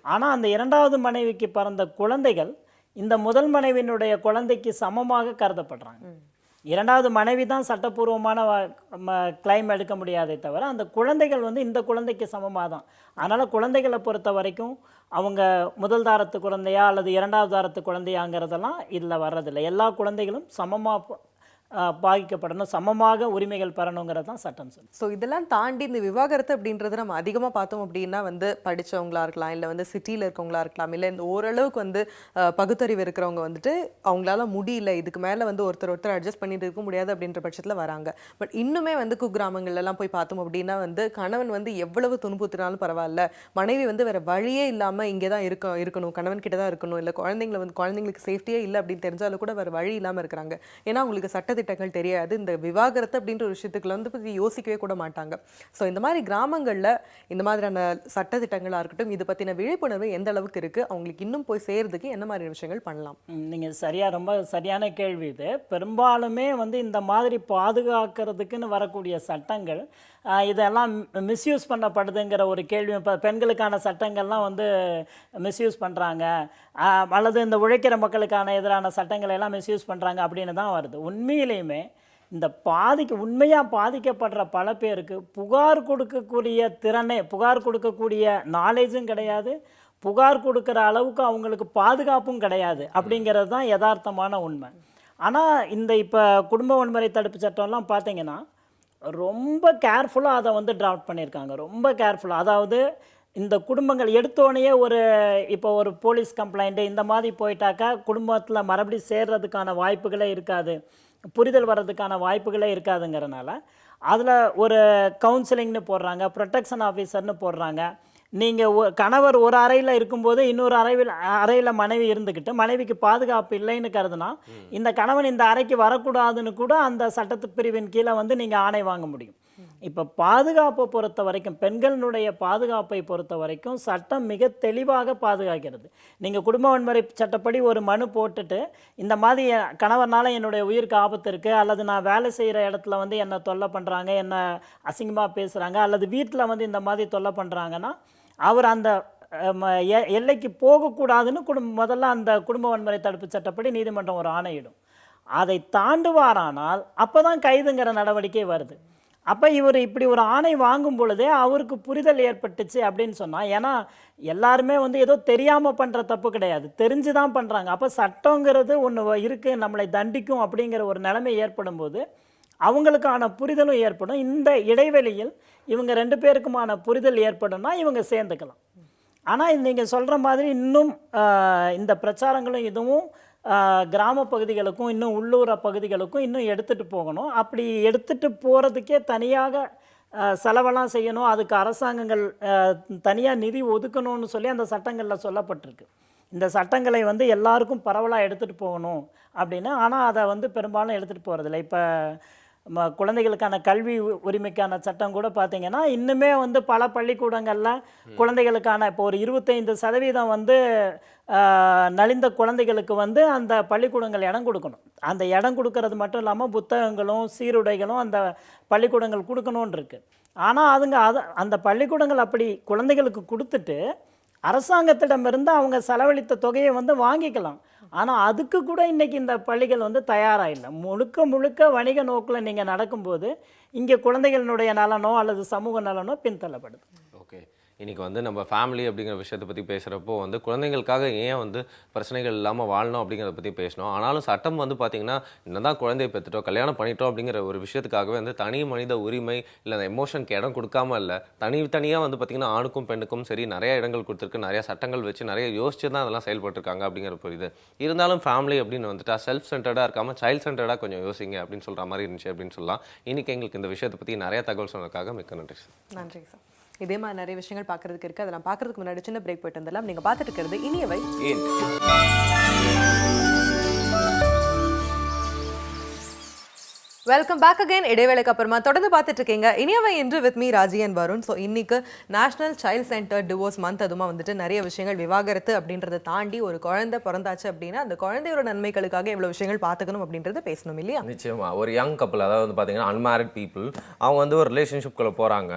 ஆனால் அந்த 2வது மனைவிக்கு பிறந்த குழந்தைகள் இந்த முதல் மனைவியினுடைய குழந்தைக்கு சமமாக கருதப்படுறாங்க. 2வது மனைவி தான் சட்டப்பூர்வமான கிளைம் எடுக்க முடியாதே தவிர அந்த குழந்தைகள் வந்து இந்த குழந்தைக்கு சமமாக தான். அதனால் குழந்தைகளை பொறுத்த வரைக்கும் அவங்க முதல் தாரத்து குழந்தையா அல்லது 2வது தாரத்து குழந்தையாங்கிறதெல்லாம் இதில் வர்றதில்லை. எல்லா குழந்தைகளும் சமமாக பாதிக்கப்படணும், சமமாக உரிமைகள் பெறணுங்கிறது தான் சட்டம் சொல்லு. ஸோ இதெல்லாம் தாண்டி இந்த விவாகரத்து அப்படின்றது நம்ம அதிகமாக பார்த்தோம் அப்படின்னா வந்து படித்தவங்களா இருக்கலாம், இல்லை வந்து சிட்டியில் இருக்கவங்களா இருக்கலாம், இல்லை இந்த ஓரளவுக்கு வந்து பகுத்தறிவு இருக்கிறவங்க வந்துட்டு அவங்களால முடியல இதுக்கு மேலே வந்து ஒருத்தர் அட்ஜஸ்ட் பண்ணிட்டு இருக்க முடியாது அப்படின்ற பட்சத்தில் வராங்க. பட் இன்னுமே வந்து குக்கிராமங்கள்லாம் போய் பார்த்தோம் அப்படின்னா வந்து கணவன் வந்து எவ்வளவு துன்புறுத்தினாலும் பரவாயில்ல, மனைவி வந்து வேற வழியே இல்லாமல் இங்கே தான் இருக்கணும், கணவன் கிட்ட தான் இருக்கணும், இல்லை குழந்தைங்களுக்கு சேஃப்டியே இல்லை அப்படின்னு தெரிஞ்சாலும் கூட வேற வழி இல்லாமல் இருக்கிறாங்க. ஏன்னா அவங்களுக்கு சட்டத்திட்டங்கள் தெரியாது, இந்த விவாகரத்து அப்படின்ற ஒரு விஷயத்துக்குள்ள வந்து பற்றி யோசிக்கவே கூட மாட்டாங்க. ஸோ இந்த மாதிரி கிராமங்களில் இந்த மாதிரியான சட்டத்திட்டங்களாக இருக்கட்டும் இது பற்றின விழிப்புணர்வு எந்த அளவுக்கு இருக்குது, அவங்களுக்கு இன்னும் போய் சேர்றதுக்கு என்ன மாதிரியான விஷயங்கள் பண்ணலாம்? நீங்கள் ரொம்ப சரியான கேள்வி இது. பெரும்பாலுமே வந்து இந்த மாதிரி பாதுகாக்கிறதுக்குன்னு வரக்கூடிய சட்டங்கள் இதெல்லாம் மிஸ்யூஸ் பண்ணப்படுதுங்கிற ஒரு கேள்வி. இப்போ பெண்களுக்கான சட்டங்கள்லாம் வந்து மிஸ்யூஸ் பண்ணுறாங்க அல்லது இந்த உழைக்கிற மக்களுக்கான எதிரான சட்டங்களை எல்லாம் மிஸ்யூஸ் பண்ணுறாங்க அப்படின்னு தான் வருது. உண்மையிலேயுமே இந்த உண்மையாக பாதிக்கப்படுற பல பேருக்கு புகார் கொடுக்கக்கூடிய நாலேஜும் கிடையாது, புகார் கொடுக்குற அளவுக்கு அவங்களுக்கு பாதுகாப்பும் கிடையாது அப்படிங்கிறது தான் யதார்த்தமான உண்மை. ஆனால் இப்போ குடும்ப வன்முறை தடுப்பு சட்டம்லாம் பார்த்தீங்கன்னா ரொம்ப கேர்ஃபுல்லாக அதை வந்து டிராஃப்ட் பண்ணியிருக்காங்க, ரொம்ப கேர்ஃபுல்லாக. அதாவது இந்த குடும்பங்கள் எடுத்தோடனே இப்போ ஒரு போலீஸ் கம்ப்ளைண்ட்டு இந்த மாதிரி போயிட்டாக்கா குடும்பத்தில் மறுபடியும் சேர்றதுக்கான வாய்ப்புகளே இருக்காது, புரிதல் வர்றதுக்கான வாய்ப்புகளே இருக்காதுங்கிறனால அதில் ஒரு கவுன்சிலிங்னு போடுறாங்க, ப்ரொடெக்ஷன் ஆஃபீஸர்னு போடுறாங்க. நீங்கள் கணவர் ஒரு அறையில் இருக்கும்போது இன்னொரு அறையில் மனைவி இருந்துக்கிட்டு மனைவிக்கு பாதுகாப்பு இல்லைன்னு கருதுனா இந்த கணவன் இந்த அறைக்கு வரக்கூடாதுன்னு கூட அந்த சட்டத்து பிரிவின் கீழே வந்து நீங்கள் ஆணை வாங்க முடியும். இப்போ பாதுகாப்பை பொறுத்த வரைக்கும், பெண்களுடைய பாதுகாப்பை பொறுத்த வரைக்கும் சட்டம் மிக தெளிவாக பாதுகாக்கிறது. நீங்கள் குடும்ப வன்முறை சட்டப்படி ஒரு மனு போட்டுட்டு இந்த மாதிரி கணவர்னால என்னுடைய உயிருக்கு ஆபத்து இருக்குது, அல்லது நான் வேலை செய்கிற இடத்துல வந்து என்னை தொல்லை பண்ணுறாங்க, என்னை அசிங்கமாக பேசுகிறாங்க, அல்லது வீட்டில் வந்து இந்த மாதிரி தொல்லை பண்ணுறாங்கன்னா அவர் அந்த எல்லைக்கு போகக்கூடாதுன்னு முதல்ல அந்த குடும்ப வன்முறை தடுப்பு சட்டப்படி நீதிமன்றம் ஒரு ஆணையிடும். அதை தாண்டுவாரானால் அப்போ தான் கைதுங்கிற நடவடிக்கை வருது. அப்போ இவர் இப்படி ஒரு ஆணை வாங்கும் பொழுதே அவருக்கு புரிதல் ஏற்பட்டுச்சு அப்படின்னு சொன்னால், ஏன்னா எல்லாருமே வந்து ஏதோ தெரியாமல் பண்ணுற தப்பு கிடையாது, தெரிஞ்சு தான் பண்ணுறாங்க. அப்போ சட்டங்கிறது ஒன்று இருக்குது, நம்மளை தண்டிக்கும் அப்படிங்கிற ஒரு நிலைமை ஏற்படும் போது அவங்களுக்கான புரிதலும் ஏற்படும். இந்த இடைவெளியில் இவங்க 2 பேருக்குமான புரிதல் ஏற்படும்னா இவங்க சேர்ந்துக்கலாம். ஆனால் நீங்கள் சொல்கிற மாதிரி இன்னும் இந்த பிரச்சாரங்களும் இதுவும் கிராம பகுதிகளுக்கும் இன்னும் உள்ளூர பகுதிகளுக்கும் இன்னும் எடுத்துகிட்டு போகணும். அப்படி எடுத்துகிட்டு போகிறதுக்கே தனியாக செலவெல்லாம் செய்யணும், அதுக்கு அரசாங்கங்கள் தனியாக நிதி ஒதுக்கணும்னு சொல்லி அந்த சட்டங்களில் சொல்லப்பட்டிருக்கு. இந்த சட்டங்களை வந்து எல்லாருக்கும் பரவலாக எடுத்துகிட்டு போகணும் அப்படின்னு. ஆனால் அதை வந்து பெரும்பாலும் எடுத்துகிட்டு போகிறதில்ல. இப்போ குழந்தைகளுக்கான கல்வி உரிமைக்கான சட்டம் கூட பார்த்திங்கன்னா இன்னுமே வந்து பல பள்ளிக்கூடங்களில் குழந்தைகளுக்கான இப்போ ஒரு 25% வந்து நலிந்த குழந்தைகளுக்கு வந்து அந்த பள்ளிக்கூடங்கள் இடம் கொடுக்கணும். அந்த இடம் கொடுக்கறது மட்டும் இல்லாமல் புத்தகங்களும் சீருடைகளும் அந்த பள்ளிக்கூடங்கள் கொடுக்கணுன்னு இருக்குது. ஆனால் அந்த பள்ளிக்கூடங்கள் அப்படி குழந்தைகளுக்கு கொடுத்துட்டு அரசாங்கத்திடமிருந்து அவங்க செலவழித்த தொகையை வந்து வாங்கிக்கலாம். ஆனால் அதுக்கு கூட இன்றைக்கி இந்த பள்ளிகள் வந்து தயாராக இல்லை. முழுக்க வணிக நோக்கில் நீங்கள் நடக்கும்போது இங்கே குழந்தைகளினுடைய நலனோ அல்லது சமூக நலனோ பின்தள்ளப்படுது. ஓகே, இன்றைக்கி வந்து நம்ம ஃபேமிலி அப்படிங்கிற விஷயத்தை பற்றி பேசுகிறப்போ வந்து குழந்தைங்களுக்காக ஏன் வந்து பிரச்சனைகள் இல்லாமல் வாழணும் அப்படிங்கிறத பற்றி பேசணும். ஆனாலும் சட்டம் வந்து பார்த்திங்கன்னா என்னதான் குழந்தையை பெற்றுட்டோம் கல்யாணம் பண்ணிட்டோம் அப்படிங்கிற ஒரு விஷயத்துக்காகவே வந்து தனி மனித உரிமை இல்லை அந்த எமோஷனுக்கு இடம் கொடுக்காம இல்லை, தனித்தனியாக வந்து பார்த்திங்கன்னா ஆணுக்கும் பெண்ணுக்கும் சரி நிறைய இடங்கள் கொடுத்துருக்கு, நிறைய சட்டங்கள் வச்சு நிறைய யோசிச்சு தான் அதெல்லாம் செயல்பட்டுருக்காங்க அப்படிங்கிற புரியுது. இருந்தாலும் ஃபேமிலி அப்படின்னு வந்துட்டா செல்ஃப் சென்டர்டாக இருக்காமல் சைல்ட் சென்டர்டாக கொஞ்சம் யோசிங்க அப்படின்னு சொல்கிற மாதிரி இருந்துச்சு அப்படின்னு சொல்லலாம். இன்றைக்கி எங்களுக்கு இந்த விஷயத்தை பற்றி நிறைய தகவல் சொன்னதுக்காக மிக்க நன்றி சார். நன்றி சார். இதே மாதிரி நிறைய விஷயங்கள் பார்க்கறதுக்கு இருக்குது. அதெல்லாம் பார்க்கறதுக்கு முன்னாடி சின்ன பிரேக் போயிட்டு வந்துடலாம். நீங்கள் பார்த்துட்டு இருக்கிறது இனியவை. Welcome back again. இடைவேளைக்கு அப்புறமா தொடர்ந்து பார்த்துட்டு இருக்கீங்க இனியவை என்று with me Raji and Varun. So இன்னைக்கு national child centre divorce month. அதுமா வந்துட்டு நிறைய விஷயங்கள் விவாகரத்து அப்படின்றத தாண்டி ஒரு குழந்தை பிறந்தாச்சு அப்படின்னா அந்த குழந்தையோட நன்மைகளுக்காக எவ்வளோ விஷயங்கள் பார்த்துக்கணும் அப்படின்றத பேசணும் இல்லையா? நிச்சயமா. ஒரு யங் கப்பல், அதாவது வந்து பார்த்தீங்கன்னா அன்மேரிட் பீப்புள், அவங்க வந்து ஒரு ரிலேஷன்ஷிப்குள்ளே போகிறாங்க.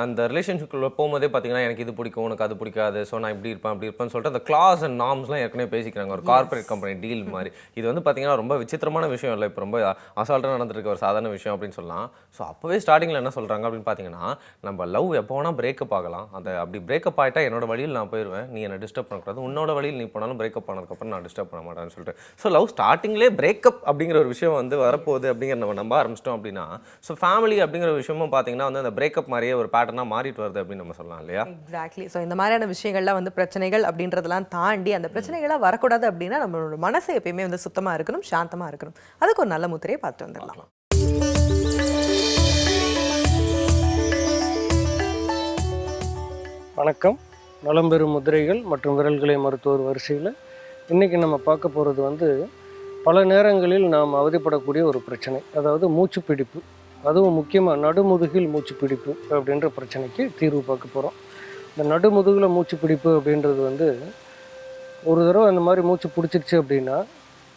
அந்த ரிலேஷன்ஷிப்குள்ளே போகும்போதே பார்த்தீங்கன்னா எனக்கு இது பிடிக்கும் உனக்கு அது பிடிக்காது, ஸோ நான் இப்படி இருப்பேன் அப்படி இருப்பேன்னு சொல்லிட்டு அந்த கிளாஸ் அண்ட் நார்ம்ஸ்லாம் ஏற்கனவே பேசிக்கிறாங்க. ஒரு கார்பரேட் கம்பெனி டீல் மாதிரி. இது வந்து பார்த்தீங்கன்னா ரொம்ப விசித்திரமான விஷயம் இல்லை, இப்போ ரொம்ப அசால்ட்டாக நடந்துருக்கு ஒரு சாதாரண விஷயம் அப்படின்னு சொல்லலாம். ஸோ அப்போவே ஸ்டார்டிங்கில் என்ன சொல்கிறாங்க அப்படின்னு பார்த்தீங்கன்னா, நம்ம லவ் எப்போ வேணால் பிரேக்கப் ஆகலாம், அதை அப்படி பிரேக்கப் ஆகிட்டா என்னோட வழியில் நான் போயிடுவேன், நீ என்னை டிஸ்டர்ப் பண்ணக்கூடாது, உன்னோட வழியில் நீ போனாலும் பிரேக்கப் ஆனதுக்கப்புறம் நான் டிஸ்டர்ப் பண்ண மாட்டேன்னு சொல்லிட்டு. ஸோ லவ் ஸ்டார்டிங்லேயே பிரேக்கப் அப்படிங்கிற ஒரு விஷயம் வந்து வரப்போகுது அப்படிங்கிற நம்ம நம்ப ஆரம்பிச்சிட்டோம் அப்படின்னா, ஸோ ஃபேமிலி அப்படிங்கிற ஒரு விஷயமும் பார்த்தீங்கன்னா வந்து அந்த பிரேக்கப் மாதிரியே ஒரு பேட்டர்னாக மாறிட்டு வருது அப்படின்னு நம்ம சொல்லலாம் இல்லையா? எக்ஸாக்ட்லி. ஸோ இந்த மாதிரியான விஷயங்கள்லாம் வந்து பிரச்சனைகள் அப்படின்றதெல்லாம் தாண்டி அந்த பிரச்சனைகளாக வரக்கூடாது அப்படின்னா நம்மளோட மனசை எப்பயுமே வந்து சுத்தமாக இருக்கணும், சாந்தமாக இருக்கணும். அதுக்கு ஒரு நல்ல முத்திரையை பார்த்துட்டு வந்துடலாம். வணக்கம். நலம்பெறும் முதிரைகள் மற்றும் விரல்களை மருத்துவர் வரிசையில் இன்றைக்கி நம்ம பார்க்க போகிறது வந்து பல நேரங்களில் நாம் அவதிப்படக்கூடிய ஒரு பிரச்சனை, அதாவது மூச்சுப்பிடிப்பு. அதுவும் முக்கியமாக நடுமுதுகில் மூச்சுப்பிடிப்பு அப்படின்ற பிரச்சனைக்கு தீர்வு பார்க்க போகிறோம். இந்த நடுமுதுகில் மூச்சுப்பிடிப்பு அப்படின்றது வந்து ஒரு தடவை அந்த மாதிரி மூச்சு பிடிச்சிருச்சு அப்படின்னா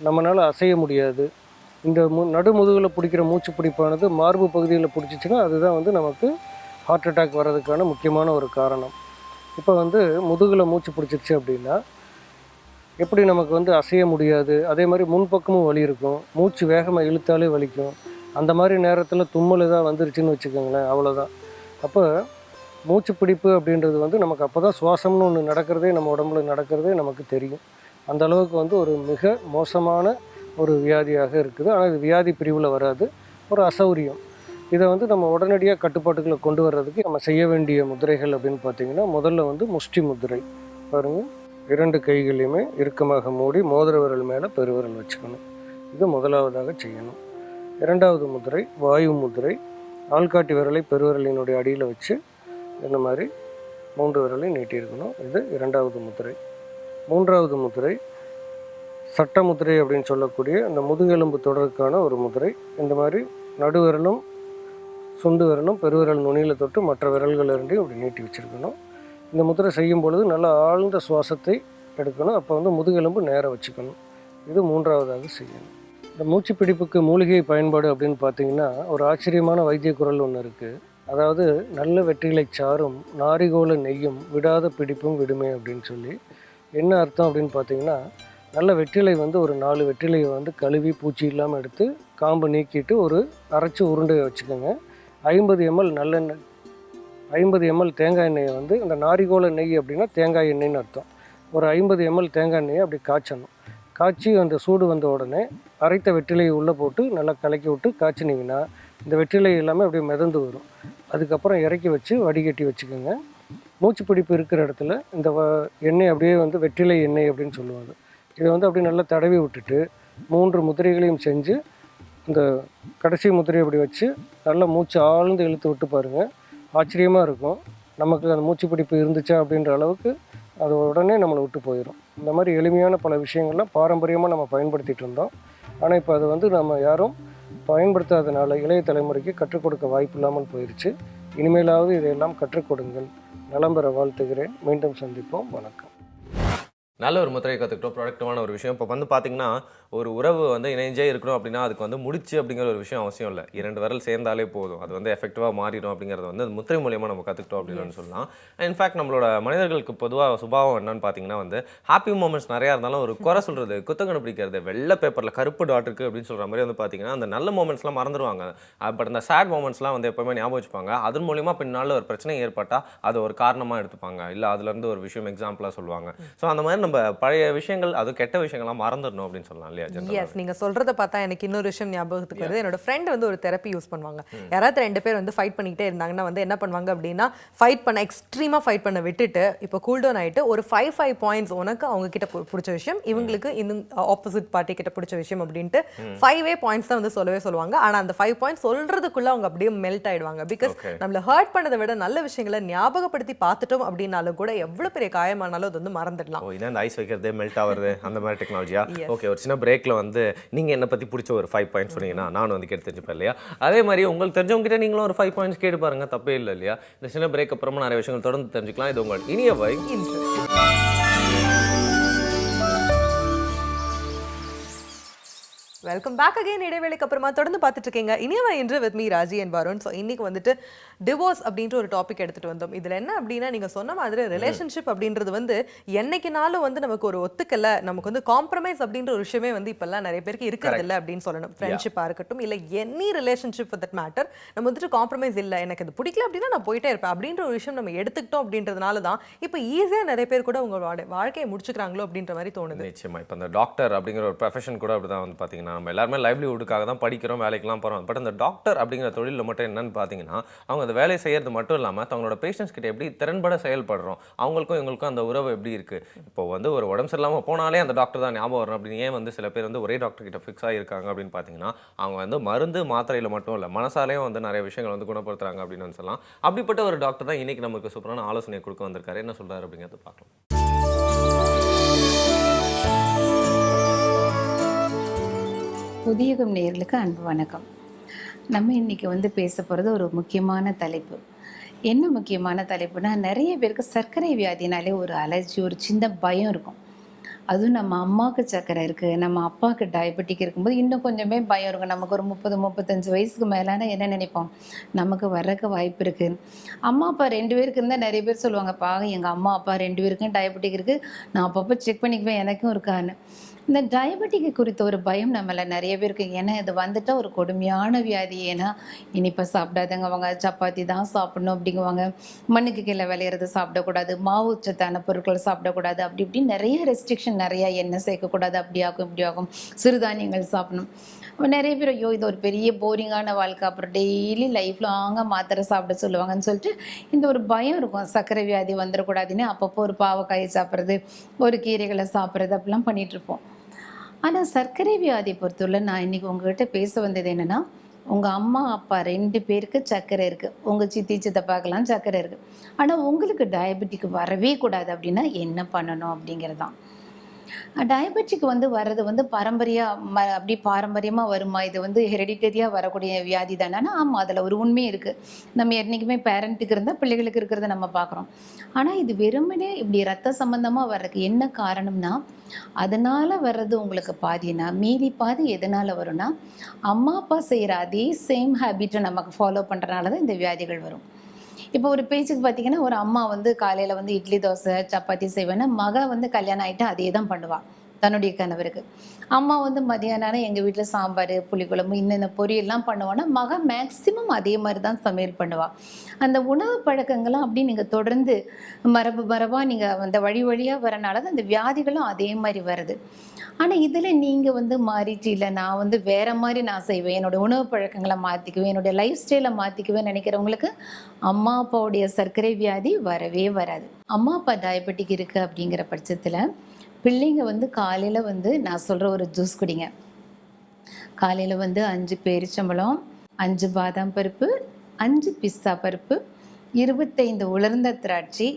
நம்மளால் அசைய முடியாது. இந்த நடுமுதுகில் பிடிக்கிற மூச்சு பிடிப்பானது மார்பு பகுதியில் பிடிச்சிச்சின்னா அதுதான் வந்து நமக்கு ஹார்ட் அட்டாக் வர்றதுக்கான முக்கியமான ஒரு காரணம். இப்போ வந்து முதுகில் மூச்சு பிடிச்சிருச்சு அப்படின்னா எப்படி நமக்கு வந்து அசைய முடியாது, அதே மாதிரி முன்பக்கமும் வலி இருக்கும், மூச்சு வேகமாக இழுத்தாலே வலிக்கும். அந்த மாதிரி நேரத்தில் தும்மல் ஏதாவது வந்துருச்சுன்னு வச்சுக்கோங்களேன், அவ்வளோதான். அப்போ மூச்சு பிடிப்பு அப்படின்றது வந்து நமக்கு அப்போ தான் சுவாசம்னு ஒன்று நடக்கிறதே, நம்ம உடம்புல நடக்கிறதே நமக்கு தெரியும். அந்த அளவுக்கு வந்து ஒரு மிக மோசமான ஒரு வியாதியாக இருக்குது. ஆனால் இது வியாதி பிரிவில் வராது, ஒரு அசௌரியம். இதை வந்து நம்ம உடனடியாக கட்டுப்பாட்டுக்குள்ள கொண்டு வர்றதுக்கு நம்ம செய்ய வேண்டிய முதிரைகள் அப்படின்னு பார்த்தீங்கன்னா, முதல்ல வந்து முஷ்டி முதிரை. பாருங்கள், 2 கைகளையுமே இறுக்கமாக மூடி மோதிர விரல் மேலே பெருவிரல் வச்சுக்கணும். இது முதலாவதாக செய்யணும். 2வது முதிரை வாயு முதிரை. ஆள்காட்டி விரலை பெருவிரலினுடைய அடியில் வச்சு இந்த மாதிரி 3 விரலை நீட்டியிருக்கணும். இது 2வது முதிரை. 3வது முதிரை சட்ட முதிரை அப்படின்னு சொல்லக்கூடிய அந்த முதுகெலும்பு தொடருக்கான ஒரு முதிரை. இந்த மாதிரி நடுவிரலும் சுண்டு விரலும் பெருவிரல் நுனியில் தொட்டு மற்ற விரல்கள் இரண்டையும் அப்படி நீட்டி வச்சுருக்கணும். இந்த முதிரை செய்யும் பொழுது நல்லா ஆழ்ந்த சுவாசத்தை எடுக்கணும். அப்போ வந்து முதுகெலும்பு நேராக வச்சுக்கணும். இது 3வதாக செய்யணும். இந்த மூச்சு பிடிப்புக்கு மூலிகை பயன்பாடு அப்படின்னு பார்த்தீங்கன்னா, ஒரு ஆச்சரியமான வைத்திய குரல் ஒன்று இருக்குது. அதாவது நல்ல வெற்றிலை சாறும் நாரிகோல நெய்யும் விடாத பிடிப்பும் விடுமே அப்படின்னு சொல்லி. என்ன அர்த்தம் அப்படின்னு பார்த்தீங்கன்னா, நல்ல வெற்றிலை வந்து ஒரு 4 வெற்றிலையை வந்து கழுவி பூச்சி இல்லாமல் எடுத்து காம்பு நீக்கிட்டு ஒரு அரைச்சி உருண்டையை வச்சுக்கோங்க. 50 ml நல்லெண்ணெய், 50 ml தேங்காய் எண்ணெயை வந்து, இந்த நாரிகோல நெய் அப்படின்னா தேங்காய் எண்ணெய்னு அர்த்தம். ஒரு 50 ml தேங்காய் எண்ணெயை அப்படி காய்ச்சணும். காய்ச்சி அந்த சூடு வந்த உடனே அரைத்த வெற்றிலையை உள்ளே போட்டு நல்லா கலக்கி விட்டு காய்ச்சினிங்கன்னா இந்த வெற்றிலை எல்லாமே அப்படியே மிதந்து வரும். அதுக்கப்புறம் இறக்கி வச்சு வடிகட்டி வச்சுக்கோங்க. மூச்சு பிடிப்பு இருக்கிற இடத்துல இந்த எண்ணெய் அப்படியே வந்து வெற்றிலை எண்ணெய் அப்படின்னு சொல்லுவாங்க. இதை வந்து அப்படியே நல்லா தடவி விட்டுட்டு 3 முதிரைகளையும் செஞ்சு இந்த கடைசி முதிரையை அப்படி வச்சு நல்லா மூச்சு ஆழ்ந்து இழுத்து விட்டு பாருங்கள். ஆச்சரியமாக இருக்கும். நமக்கு அந்த மூச்சு பிடிப்பு இருந்துச்சா அப்படின்ற அளவுக்கு அது உடனே நம்மளை விட்டு போயிடும். இந்த மாதிரி எளிமையான பல விஷயங்கள்லாம் பாரம்பரியமாக நம்ம பயன்படுத்திகிட்டு இருந்தோம். ஆனால் இப்போ அதை வந்து நம்ம யாரும் பயன்படுத்தாதனால இளைய தலைமுறைக்கு கற்றுக் கொடுக்க வாய்ப்பு இல்லாமல் போயிடுச்சு. இனிமேலாவது இதையெல்லாம் கற்றுக் கொடுங்கள். நலம் பெற வாழ்த்துகிறேன். மீண்டும் சந்திப்போம். வணக்கம். நல்ல ஒரு முத்திரையை கற்றுக்கிட்டோம். ப்ரொடக்டிவான ஒரு விஷயம். இப்போ வந்து பார்த்தீங்கன்னா, ஒரு உறவு வந்து இணைஞ்சே இருக்கணும் அப்படின்னா அதுக்கு வந்து முடிச்சு அப்படிங்கிற ஒரு விஷயம் அவசியம் இல்லை. 2 விரல் சேர்ந்தாலே போதும், அது வந்து எஃபெக்டிவாக மாறிடும் அப்படிங்கிறத வந்து அந்த முத்திரை மூலியமாக நம்ம கற்றுக்கிட்டோம் அப்படின்னு சொல்லலாம். இன்ஃபேக்ட் நம்மளோட மனிதர்களுக்கு பொதுவாக சுபாவம் என்னன்னு பார்த்தீங்கன்னா வந்து ஹாப்பி மூமெண்ட்ஸ் நிறையா இருந்தாலும் ஒரு குறை சொல்கிறது, குத்தம் கண்டுபிடிக்கிறது, வெள்ளை பேப்பரில் கருப்பு டாட் இருக்குது அப்படின்னு சொல்கிற மாதிரி வந்து பார்த்தீங்கன்னா அந்த நல்ல மூமெண்ட்ஸ்லாம் மறந்துடுவாங்க. பட் அந்த சேட் மூமெண்ட்ஸ்லாம் வந்து எப்போவுமே ஞாபகம் வச்சுப்பாங்க. அதன் மூலியமாக பின்னால் ஒரு பிரச்சனை ஏற்பட்டால் அதை ஒரு காரணமாக எடுத்துப்பாங்க, இல்லை அதுலேருந்து ஒரு விஷயம் எக்ஸாம்பிளாக சொல்லுவாங்க. ஸோ அந்த மாதிரி நம்ம பழைய விஷயங்கள், அது கெட்ட விஷயங்கள்லாம் மறந்துடணும் அப்படின்னு சொல்லலாம் இல்லையா? எஸ், நீங்க சொல்றத பார்த்தா எனக்கு இன்னொரு விஷயம் ஞாபகத்துக்கு வருது. என்னோட ஃப்ரெண்ட் வந்து ஒரு தெரப்பி யூஸ் பண்ணுவாங்க. யாராவது 2 பேர் வந்து ஃபைட் பண்ணிக்கிட்டே இருந்தாங்கன்னா வந்து என்ன பண்ணுவாங்க அப்படின்னா, ஃபைட் பண்ண எக்ஸ்ட்ரீமா ஃபைட் பண்ண விட்டுட்டு இப்போ கூல் டவுன் ஆயிட்டு ஒரு 5 பாயிண்ட்ஸ் உனக்கு அவங்க கிட்ட பிடிச்ச விஷயம், இவங்களுக்கு இன்னும் ஆப்போசிட் பார்ட்டி கிட்ட பிடிச்ச விஷயம் அப்படின்ட்டு 5 பாயிண்ட்ஸ் தான் வந்து சொல்லவே சொல்லுவாங்க. ஆனா அந்த 5 பாயிண்ட்ஸ் சொல்றதுக்குள்ள அவங்க அப்படியே மெல்ட் ஆயிடுவாங்க. பிகாஸ் நம்மள ஹர்ட் பண்ணதை விட நல்ல விஷயங்களை ஞாபகப்படுத்தி பார்த்துட்டோம் அப்படின்னாலும் கூட எவ்வளவு பெரிய காயமானாலும் அது வந்து மறந்துடலாம். இந்த ஐஸ் வைக்கிறது, மெல்ட் ஆகுறது, அந்த மாதிரி டெக்னாலஜியா? ஓகே, ஒரு சின்ன பிரேக்ல வந்து நீங்க என்ன பத்தி பிடிச்ச ஒரு 5 பாயிண்ட்ஸ் சொன்னீங்கன்னா நானும் வந்து கேட்டு தெரிஞ்சுப்பேன் இல்லையா? அதே மாதிரி உங்களுக்கு தெரிஞ்சவங்க கிட்ட நீங்களும் ஒரு 5 பாயிண்ட்ஸ் கேட்டு பாருங்க, தப்பே இல்லை இல்லையா? இந்த சின்ன பிரேக் அப்புறமா நிறைய விஷயங்கள் தொடர்ந்து தெரிஞ்சுக்கலாம். இது உங்கள் Iniyavai Indru. Welcome back again. இடைவேளைக்கு அப்புறமா தொடர்ந்து பார்த்துட்டு இருக்கீங்க Iniyavai Indru with me Raji and Varun. So இன்னைக்கு வந்துட்டு டிவோர்ஸ் அப்படின்ற ஒரு டாபிக் எடுத்துட்டு வந்தோம். இதுல என்ன அப்படின்னா, நீங்க சொன்ன மாதிரி ரிலேஷன்ஷிப் அப்படின்றது வந்து என்னைக்குனாலும் வந்து நமக்கு ஒரு ஒத்துக்கல, நமக்கு வந்து காம்ப்ரமைஸ் அப்படின்ற ஒரு விஷயமே வந்து இப்பெல்லாம் நிறைய பேருக்கு இருக்கிறது இல்லை அப்படின்னு சொல்லணும். ஃப்ரெண்ட்ஷிப்பா இருக்கட்டும், இல்லை any relationship for that matter, நம்ம வந்துட்டு காம்ப்ரமைஸ் இல்லை, எனக்கு அது பிடிக்கல அப்படின்னா நான் போயிட்டே இருப்பேன் அப்படின்ற ஒரு விஷயம் நம்ம எடுத்துக்கிட்டோம். அப்படின்றதுனால தான் இப்போ ஈஸியாக நிறைய பேர் கூட உங்களோட வாழ்க்கையை முடிச்சுக்கிறாங்களோ அப்படின்ற மாதிரி தோணுது. நிச்சயமா. இப்போ இந்த டாக்டர் அப்படிங்கிற ஒரு ப்ரொஃபஷன் கூட அப்படிதான் வந்து பார்த்தீங்கன்னா, நம்ம எல்லாருமே லைவ்லிவுட்டுக்காக தான் படிக்கிறோம், வேலைக்கெல்லாம் போகிறோம். பட் அந்த டாக்டர் அப்படிங்கிற தொழிலில் மட்டும் என்னன்னு பார்த்தீங்கன்னா, அவங்க அந்த வேலையை செய்யறது மட்டும் இல்லாமல் தங்களோட பேஷண்ட்ஸ் கிட்ட எப்படி திறன்பட செயல்படுறோம், அவங்களுக்கும் இவங்களுக்கும் அந்த உறவு எப்படி இருக்குது. இப்போ வந்து ஒரு உடம்பு சரியில்லாமல் போனாலே அந்த டாக்டர் தான் ஞாபகம் வரும் அப்படின்னு ஏன் வந்து சில பேர் வந்து ஒரே டாக்டர் கிட்ட ஃபிக்ஸ் ஆகியிருக்காங்க அப்படின்னு பார்த்தீங்கன்னா, அவங்க வந்து மருந்து மாத்திரையில் மட்டும் இல்லை, மனசாலையும் வந்து நிறைய விஷயங்கள் வந்து குணப்படுத்துறாங்க அப்படின்னு சொல்லலாம். அப்படிப்பட்ட ஒரு டாக்டர் தான் இன்னைக்கு நமக்கு சூப்பரான ஆலோசனை கொடுக்க வந்திருக்காரு. என்ன சொல்றாரு அப்படிங்கிறத பார்க்கலாம். புதியகம் நேயர்களுக்கு அன்பு வணக்கம். நம்ம இன்றைக்கி வந்து பேச போகிறது ஒரு முக்கியமான தலைப்பு. என்ன முக்கியமான தலைப்புனா, நிறைய பேருக்கு சர்க்கரை வியாதினாலே ஒரு அலர்ஜி, ஒரு சின்ன பயம் இருக்கும். அதுவும் நம்ம அம்மாவுக்கு சர்க்கரை இருக்குது, நம்ம அப்பாவுக்கு டயபெட்டிக் இருக்கும்போது இன்னும் கொஞ்சமே பயம் இருக்கும். நமக்கு ஒரு 30-35 வயசுக்கு மேலான என்ன நினைப்போம், நமக்கு வர்றதுக்கு வாய்ப்பு இருக்குது. அம்மா அப்பா 2 பேருக்கு இருந்தால் நிறைய பேர் சொல்லுவாங்க, பாவம் எங்கள் அம்மா அப்பா 2 பேருக்கும் டயபெட்டிக் இருக்குது, நான் அப்பப்போ செக் பண்ணிக்குவேன், எனக்கும் இருக்கான்னு. இந்த டயபெட்டிக் குறித்த ஒரு பயம் நம்மள நிறைய பேருக்கு. ஏன்னா இது வந்துட்டா ஒரு கொடுமையான வியாதி. ஏன்னா இனிப்பை சாப்பிடாதவங்க சப்பாத்தி தான் சாப்பிடணும் அப்படிங்குவாங்க. மண்ணுக்கு கீழே விளையிறது சாப்பிடக்கூடாது, மாவு சத்தான பொருட்கள் சாப்பிடக்கூடாது, அப்படி இப்படி நிறைய ரெஸ்ட்ரிக்ஷன், நிறைய எண்ணெய் சேர்க்கக்கூடாது, அப்படி ஆகும் இப்படி ஆகும், சிறுதானியங்கள் சாப்பிடணும். அப்ப நிறைய பேர் ஐயோ இது ஒரு பெரிய போரிங்கான வாழ்க்கை, அப்புறம் டெய்லி லைஃப் லாங்காக மாத்திரை சாப்பிட சொல்லுவாங்கன்னு சொல்லிட்டு இந்த ஒரு பயம் இருக்கும். சர்க்கரை வியாதி வந்துடக்கூடாதுன்னு அப்பப்போ ஒரு பாவக்காயை சாப்பிட்றது, ஒரு கீரைகளை சாப்பிட்றது, அப்படிலாம் பண்ணிகிட்ருப்போம். ஆனால் சர்க்கரை வியாதி பொறுத்தவரை நான் இன்றைக்கி உங்கள்கிட்ட பேச வந்தது என்னென்னா, உங்கள் அம்மா அப்பா 2 பேருக்கு சர்க்கரை இருக்குது, உங்கள் சித்தி சித்தப்பாக்கெல்லாம் சர்க்கரை இருக்குது, ஆனால் உங்களுக்கு டயபெட்டிக் வரவே கூடாது அப்படின்னா என்ன பண்ணணும் அப்படிங்கிறது தான். டயபெட்டிக் வர்றது அப்படி பாரம்பரியமாக வருமா, இது ஹெரிடிட்டரியாக வரக்கூடிய வியாதி தானே? ஆமாம், அதில் ஒரு உண்மை இருக்குது. நம்ம என்றைக்குமே பேரண்ட்டுக்கு இருந்தால் பிள்ளைகளுக்கு இருக்கிறத நம்ம பார்க்குறோம். ஆனால் இது வெறுமனே இப்படி ரத்த சம்பந்தமாக வர்றதுக்கு என்ன காரணம்னா, அதனால் வர்றது உங்களுக்கு பாதினா மீதி பாதி எதனால் வரும்னா, அம்மா அப்பா செய்கிற அதே சேம் ஹேபிட்டை நமக்கு ஃபாலோ பண்ணுறனால தான் இந்த வியாதிகள் வரும். இப்போ ஒரு பேச்சுக்கு பார்த்தீங்கன்னா, ஒரு அம்மா காலையில் இட்லி தோசை சப்பாத்தி செய்வேன்னா, மக கல்யாணம் ஆகிட்டு அதே தான் பண்ணுவாள் தன்னுடைய கணவருக்கு. அம்மா மதியானம் எங்கள் வீட்டில் சாம்பார் புளிக்குழம்பு இன்னென்ன பொரியல்லாம் பண்ணுவான்னா, மக மேக்சிமம் அதே மாதிரி தான் சமையல் பண்ணுவாள். அந்த உணவு பழக்கங்கள்லாம் அப்படி நீங்கள் தொடர்ந்து மரபாக நீங்கள் அந்த வழியாக வரனால தான் அந்த வியாதிகளும் அதே மாதிரி வருது. ஆனால் இதில் நீங்கள் மாறிட்டு இல்லை, நான் வேறு மாதிரி நான் செய்வேன், என்னோடய உணவு பழக்கங்களை மாற்றிக்குவேன், என்னுடைய லைஃப் ஸ்டைலை மாற்றிக்குவேன் நினைக்கிறவங்களுக்கு அம்மா அப்பாவுடைய சர்க்கரை வியாதி வரவே வராது. அம்மா அப்பா டயபெட்டிக் இருக்குது அப்படிங்கிற பட்சத்தில் பிள்ளைங்க காலையில் நான் சொல்கிற ஒரு ஜூஸ் குடிங்க. காலையில் 5 பேரிச்சம்பழம், 5 பாதாம் பருப்பு, 5 பிஸ்தா பருப்பு, 25 உலர்ந்த திராட்சை,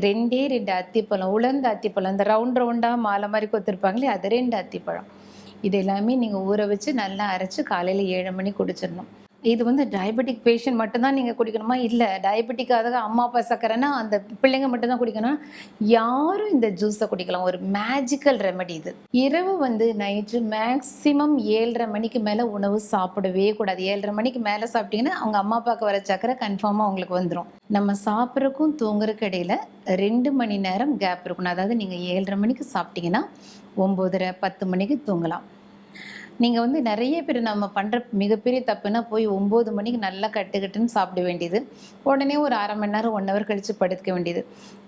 2 அத்திப்பழம், உலர்ந்த அத்திப்பழம், இந்த ரவுண்டாக மாலை மாதிரி கொத்திருப்பாங்களே அது 2 அத்திப்பழம். இது எல்லாமே நீங்கள் ஊற வச்சு நல்லா அரைச்சி காலையில் 7 மணி குடிச்சிடணும். இது டயபெட்டிக் பேஷண்ட் மட்டும்தான் நீங்கள் குடிக்கணுமா? இல்லை, டயபெட்டிக்காக அம்மா அப்பா சக்கரைன்னா அந்த பிள்ளைங்க மட்டும்தான் குடிக்கணும். யாரும் இந்த ஜூஸை குடிக்கலாம். ஒரு மேஜிக்கல் ரெமெடி இது. இரவு நைட்டு மேக்ஸிமம் 7:30 மணிக்கு மேலே உணவு சாப்பிடவே கூடாது. 7:30 மணிக்கு மேலே சாப்பிட்டீங்கன்னா அவங்க அம்மா அப்பாவுக்கு வர சக்கரை கன்ஃபார்மாக அவங்களுக்கு வந்துடும். நம்ம சாப்பிட்றதுக்கும் தூங்குறதுக்கு இடையில் 2 மணி நேரம் கேப் இருக்கணும். அதாவது நீங்கள் 7:30 மணிக்கு சாப்பிட்டீங்கன்னா 9:30 10 மணிக்கு தூங்கலாம். நீங்கள் நிறைய பேர் நம்ம பண்ணுற மிகப்பெரிய தப்புனா போய் 9 மணிக்கு நல்லா கட்டுன்னு சாப்பிட வேண்டியது, உடனே ஒரு அரை மணி நேரம் 1 ஹவர் கழித்து படுக்க வேண்டியது.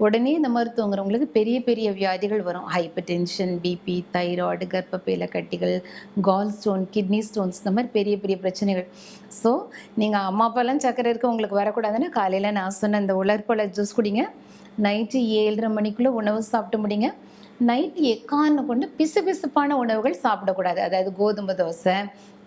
உடனே இந்த மாதிரி தூங்குறவங்களுக்கு பெரிய பெரிய வியாதிகள் வரும். ஹைப்பர் டென்ஷன், பிபி, தைராய்டு, கர்ப்பப்பையில் கட்டிகள், கால் ஸ்டோன், கிட்னி ஸ்டோன்ஸ், இந்த மாதிரி பெரிய பெரிய பிரச்சனைகள். ஸோ நீங்கள் அம்மா அப்பாலாம் சக்கரை இருக்க உங்களுக்கு வரக்கூடாதுன்னா காலையில் நான் சொன்ன இந்த உலர்பழ ஜூஸ் குடிங்க. நைட்டு 7:30 மணிக்குள்ளே உணவு சாப்பிட்டு முடிங்க. நைட்டு எக்கான்னு கொண்டு பிசுபிசுப்பான உணவுகள் சாப்பிடக்கூடாது. அதாவது கோதுமை தோசை,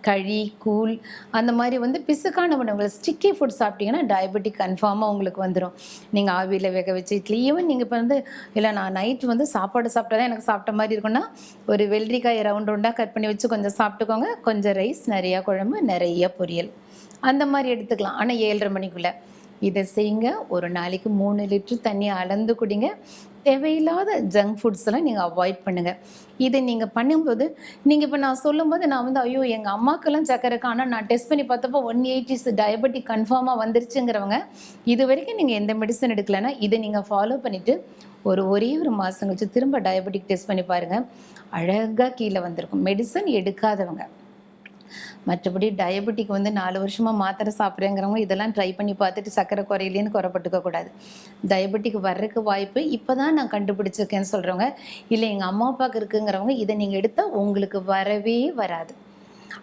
களி, கூழ், அந்த மாதிரி பிசுக்கான உணவுகள், ஸ்டிக்கி ஃபுட் சாப்பிட்டீங்கன்னா டயபெட்டிக் கன்ஃபார்மாக உங்களுக்கு வந்துடும். நீங்கள் ஆவியில் வேக வச்சு இட்லி, ஈவன் நீங்கள் இப்போ இல்லை நான் நைட்டு சாப்பாடு சாப்பிட்டா தான் எனக்கு சாப்பிட்ட மாதிரி இருக்குன்னா, ஒரு வெள்ளரிக்காயை ரவுண்டாக கட் பண்ணி வச்சு கொஞ்சம் சாப்பிட்டுக்கோங்க. கொஞ்சம் ரைஸ், நிறையா குழம்பு, நிறைய பொரியல், அந்த மாதிரி எடுத்துக்கலாம். ஆனால் 7:30 மணிக்குள்ளே இதை செய்யுங்க. ஒரு நாளைக்கு 3 லிட்டர் தண்ணி அளந்து குடிங்க. தேவையில்லாத ஜங்க் ஃபுட்ஸ் எல்லாம் நீங்கள் அவாய்ட் பண்ணுங்கள். இதை நீங்கள் பண்ணும்போது நீங்கள் இப்போ நான் சொல்லும்போது நான் ஐயோ எங்கள் அம்மாக்கெல்லாம் சக்கரை இருக்கு, ஆனால் நான் டெஸ்ட் பண்ணி பார்த்தப்போ 180 டயபெட்டிக் கன்ஃபார்மாக வந்துருச்சுங்கிறவங்க இது வரைக்கும் நீங்கள் எந்த மெடிசன் எடுக்கலைன்னா இதை நீங்கள் ஃபாலோ பண்ணிவிட்டு ஒரே ஒரு மாதம் கழிச்சு திரும்ப டயபெட்டிக் டெஸ்ட் பண்ணி பாருங்கள். அழகாக கீழே வந்திருக்கும். மெடிசன் எடுக்காதவங்க. மற்றபடி டயபெட்டிக் 4 வருஷமாக மாத்திரை சாப்பிட்றேங்கிறவங்க இதெல்லாம் ட்ரை பண்ணி பார்த்துட்டு சக்கரை குறையிலேன்னு குறைப்பட்டுக்கக்கூடாது. டயபெட்டிக் வர்றதுக்கு வாய்ப்பு இப்போ தான் நான் கண்டுபிடிச்சிருக்கேன்னு சொல்கிறவங்க, இல்லை எங்கள் அம்மா அப்பாவுக்கு இருக்குங்கிறவங்க இதை நீங்கள் எடுத்தால் உங்களுக்கு வரவே வராது.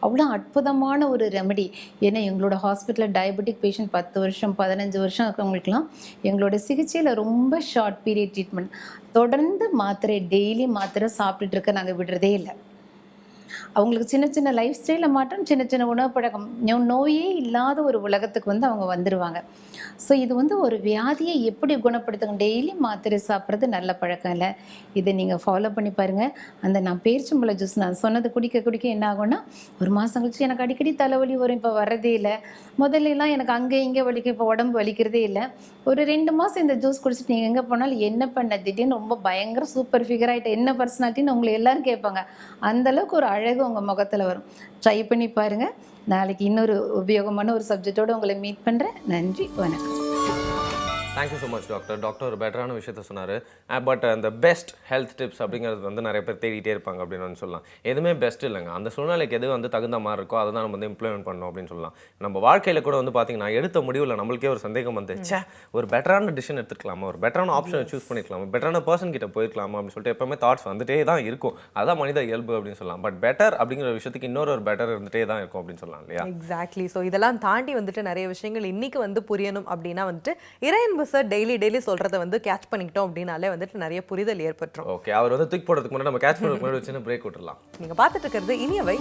அவ்வளோ அற்புதமான ஒரு ரெமெடி. ஏன்னா எங்களோட ஹாஸ்பிட்டலில் டயபெட்டிக் பேஷண்ட் 10 வருஷம் 15 வருஷம் இருக்கிறவங்களுக்குலாம் எங்களோட சிகிச்சையில் ரொம்ப ஷார்ட் பீரியட் ட்ரீட்மெண்ட். தொடர்ந்து மாத்திரை, டெய்லி மாத்திரை சாப்பிட்டுட்டு இருக்க நாங்கள் விடுறதே இல்லை. அவங்களுக்கு சின்ன சின்ன லைஃப் ஸ்டைலில் மாற்றம், சின்ன சின்ன உணவு பழக்கம், நோயே இல்லாத ஒரு உலகத்துக்கு அவங்க வந்துடுவாங்க. ஸோ இது ஒரு வியாதியை எப்படி குணப்படுத்துங்க? டெய்லி மாத்திரை சாப்பிட்றது நல்ல பழக்கம் இல்லை. இதை நீங்கள் ஃபாலோ பண்ணி பாருங்கள். அந்த நான் பேரிச்சம்பழ ஜூஸ் நான் சொன்னது குடிக்க குடிக்க என்ன ஆகும்னா, ஒரு மாதம் கழிச்சு எனக்கு அடிக்கடி தலைவலி வரும், இப்போ வர்றதே இல்லை. முதல்லலாம் எனக்கு அங்கே இங்கே வலிக்கும், இப்போ உடம்பு வலிக்கிறதே இல்லை. ஒரு 2 மாதம் இந்த ஜூஸ் குடிச்சிட்டு நீங்கள் எங்கே போனாலும் என்ன பண்ண திடீர்னு ரொம்ப பயங்கர சூப்பர் ஃபிகர் ஆகிட்டு என்ன பர்சனாலிட்டின்னு உங்களை எல்லோரும் கேட்பாங்க. அந்தளவுக்கு ஒரு அழகு உங்கள் முகத்தில் வரும். ட்ரை பண்ணி பாருங்கள். நாளைக்கு இன்னொரு உபயோகமான ஒரு சப்ஜெக்டோடு உங்களை மீட் பண்ணுறேன். நன்றி, வணக்கம். Thank you so much doctor. Doctor ஒரு பெட்டரான விஷயத்த சொன்னார். பட் அந்த பெஸ்ட் ஹெல்த் டிப்ஸ் அப்படிங்கிறது வந்து நிறைய பேர் தேடிட்டே இருப்பாங்க அப்படின்னு வந்து சொல்லலாம். எதுவுமே பெஸ்ட் இல்லைங்க. அந்த சூழ்நிலைக்கு எது வந்து தகுந்த மாதிரி இருக்கோ அதை தான் நம்ம வந்து இம்ப்ளிமெண்ட் பண்ணணும் அப்படின்னு சொல்லலாம். நம்ம வாழ்க்கையில் கூட வந்து பார்த்தீங்கன்னா எடுத்த முடிவில் நம்மளுக்கே ஒரு சந்தேகம் வந்து ஒரு பெட்டரான டிசிஷன் எடுத்துக்கலாமா, ஒரு பெட்டரான ஆப்ஷனை சூஸ் பண்ணிக்கலாமா, பெட்டரான பர்சன் கிட்ட போயிருக்கலாமா அப்படின்னு சொல்லிட்டு எப்பவுமே தாட்ஸ் வந்துட்டே தான் இருக்கும். அதான் மனித இயல்பு அப்படின்னு சொல்லலாம். பட் பெட்டர் அப்படிங்கிற விஷயத்துக்கு இன்னொரு பெட்டர் இருந்துகிட்டே தான் இருக்கும் அப்படின்னு சொல்லலாம் இல்லையா? எக்ஸாக்ட்லி. ஸோ இதெல்லாம் தாண்டி வந்துட்டு நிறைய விஷயங்கள் இன்னைக்கு வந்து புரியணும் அப்படின்னா வந்துட்டு இறையன்பு சார் டெய்லி சொல்றத வந்து கேட்ச் பண்ணிக்கிட்டோம் அப்படின்னாலே வந்துட்டு நிறைய புரிதல் ஏற்பட்டுரும். ஓகே, அவர் வந்து தூக்கி போடுறதுக்கு முன்னாடி நம்ம கேட்ச் பண்ணுறதுக்கு முன்னாடி சின்ன பிரேக் விட்டுறலாம். நீங்க பார்த்துட்டு இருக்கிறது இனியவை.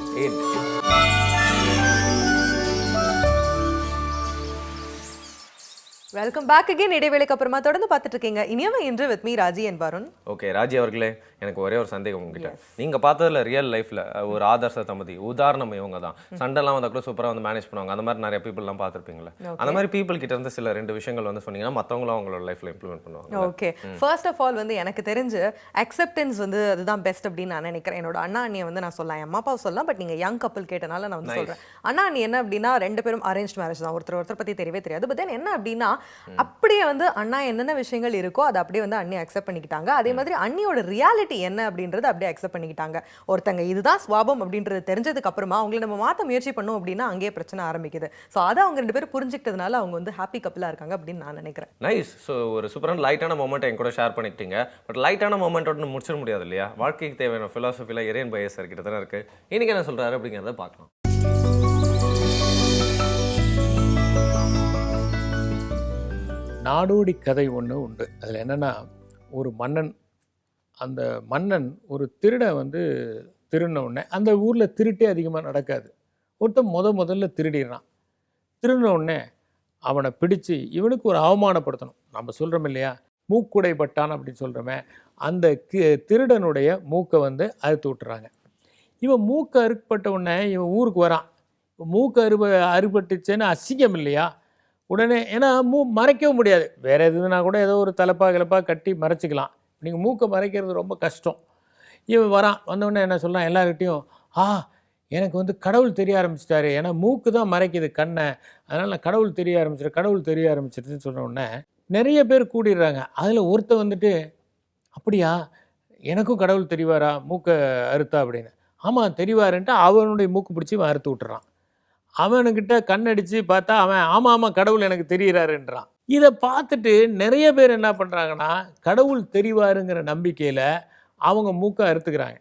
Welcome back again. இடைவேளைக்கு அப்புறமா தொடர்ந்து பார்த்துட்டு இருக்கீங்க Iniyavai Indru with me Raji and Varun. Okay Raji அவர்களே, எனக்கு ஒரே ஒரு சந்தேகம் உங்ககிட்ட. நீங்க பார்த்ததுல ரியல் லைஃப்ல ஒரு ஆதர்ச தம்பதி உதாரணம் இவங்க தான். சண்டைலாம் வந்தா கூட சூப்பரா வந்து மேனேஜ் பண்ணுவாங்க. அந்த மாதிரி நிறைய பீப்புள்லாம் பார்த்துருப்பீங்களா? அந்த மாதிரி பீப்புள் கிட்ட இருந்து சில 2 விஷயங்கள் வந்து சொன்னீங்கன்னா மற்றவங்களும் அவங்களோட லைஃப்ல இம்ப்ளிமெண்ட் பண்ணுவாங்க. ஓகே, ஃபர்ஸ்ட் ஆஃப் ஆல் வந்து எனக்கு தெரிஞ்சு அக்செப்டன்ஸ் வந்து அதுதான் பெஸ்ட் அப்படின்னு நான் நினைக்கிறேன். என்னோட அண்ணா அண்ணியை வந்து நான் சொல்லலாம், என் அம்மா அப்பாவை சொல்லலாம். பட் நீங்க யங் கப்பல் கேட்டனால நான் வந்து சொல்றேன். அண்ணா அண்ணி என்ன அப்படின்னா 2 பேரும் அரேஞ்ச் மேரேஜ் தான். ஒருத்தர் பத்தி தெரியவே தெரியாது. பட் தென் என்ன அப்படின்னா அப்படியே வந்து அண்ணா என்னென்ன விஷயங்கள் இருக்கோ அதை அப்படியே வந்து அண்ணி அக்செப்ட் பண்ணிக்கிட்டாங்க. அதே மாதிரி அண்ணியோட ரியாலிட்டி என்ன அப்படின்றது அப்படியே அக்செப்ட் பண்ணிக்கிட்டாங்க. ஒருத்தங்க இதுதான் சுவாபம் அப்படின்றது தெரிஞ்சதுக்கு அப்புறமா அவங்களை நம்ம மாற்ற முயற்சி பண்ணோம் அப்படின்னா அங்கேயே பிரச்சனை ஆரம்பிக்குது. ஸோ அதை அவங்க 2 பேரும் புரிஞ்சுக்கிட்டதுனால அவங்க வந்து ஹாப்பி கப்பலா இருக்காங்க அப்படின்னு நான் நினைக்கிறேன். நைஸ். ஸோ ஒரு சூப்பரான லைட்டான மொமெண்ட் என் கூட ஷேர் பண்ணிக்கிட்டீங்க. பட் லைட்டான மொமெண்ட்டோட முடிச்சிட முடியாது இல்லையா? வாழ்க்கைக்கு தேவையான ஃபிலாசபியில் இறையன் பையர் சார் கிட்ட தானே இருக்கு. இன்னைக்கு என்ன சொல்றாரு அப்படிங்கிறத பார்க்கலாம். நாடோடி கதை ஒன்று உண்டு. அதில் என்னென்னா, ஒரு மன்னன், அந்த மன்னன் ஒரு திருடை வந்து திருடின உடனே அந்த ஊரில் திருட்டே அதிகமாக நடக்காது. ஒருத்தன் முதல்ல திருடிடுறான். திருடின உடனே அவனை பிடிச்சு இவனுக்கு ஒரு அவமானப்படுத்தணும். நம்ம சொல்கிறோம் இல்லையா, மூக்குடை பட்டான் அப்படின்னு சொல்கிறோமே, அந்த திருடனுடைய மூக்கை வந்து அறுத்து விட்டுறாங்க. இவன் மூக்கு அறுப்பட்ட உடனே இவன் ஊருக்கு வரான். மூக்கு அறுபட்டுச்சேன்னு அசிங்கம் இல்லையா? உடனே ஏன்னா மறைக்கவும் முடியாது. வேறு எதுனா கூட ஏதோ ஒரு தலைப்பா கட்டி மறைச்சிக்கலாம். நீங்கள் மூக்கை மறைக்கிறது ரொம்ப கஷ்டம். இவன் வரான். வந்தோடனே என்ன சொல்கிறான் எல்லார்கிட்டையும், எனக்கு வந்து கடவுள் தெரிய ஆரம்பிச்சிட்டாரு. ஏன்னா மூக்கு தான் மறைக்குது கண்ணை, அதனால் நான் கடவுள் தெரிய ஆரம்பிச்சிருச்சுன்னு சொன்ன உடனே நிறைய பேர் கூடிடுறாங்க. அதில் ஒருத்தன் வந்துட்டு, அப்படியா எனக்கும் கடவுள் தெரிவாரா மூக்கை அறுத்தா அப்படின்னு. ஆமாம் தெரிவாருன்ட்டு அவனுடைய மூக்கு பிடிச்சி இவன் அறுத்து விட்டுறான். அவனுக்கிட்ட கண்ணடிச்சு பார்த்தா அவன் ஆமாம் கடவுள் எனக்கு தெரிகிறாருன்றான். இதை பார்த்துட்டு நிறைய பேர் என்ன பண்ணுறாங்கன்னா, கடவுள் தெரிவாருங்கிற நம்பிக்கையில் அவங்க மூக்கை அறுத்துக்கிறாங்க.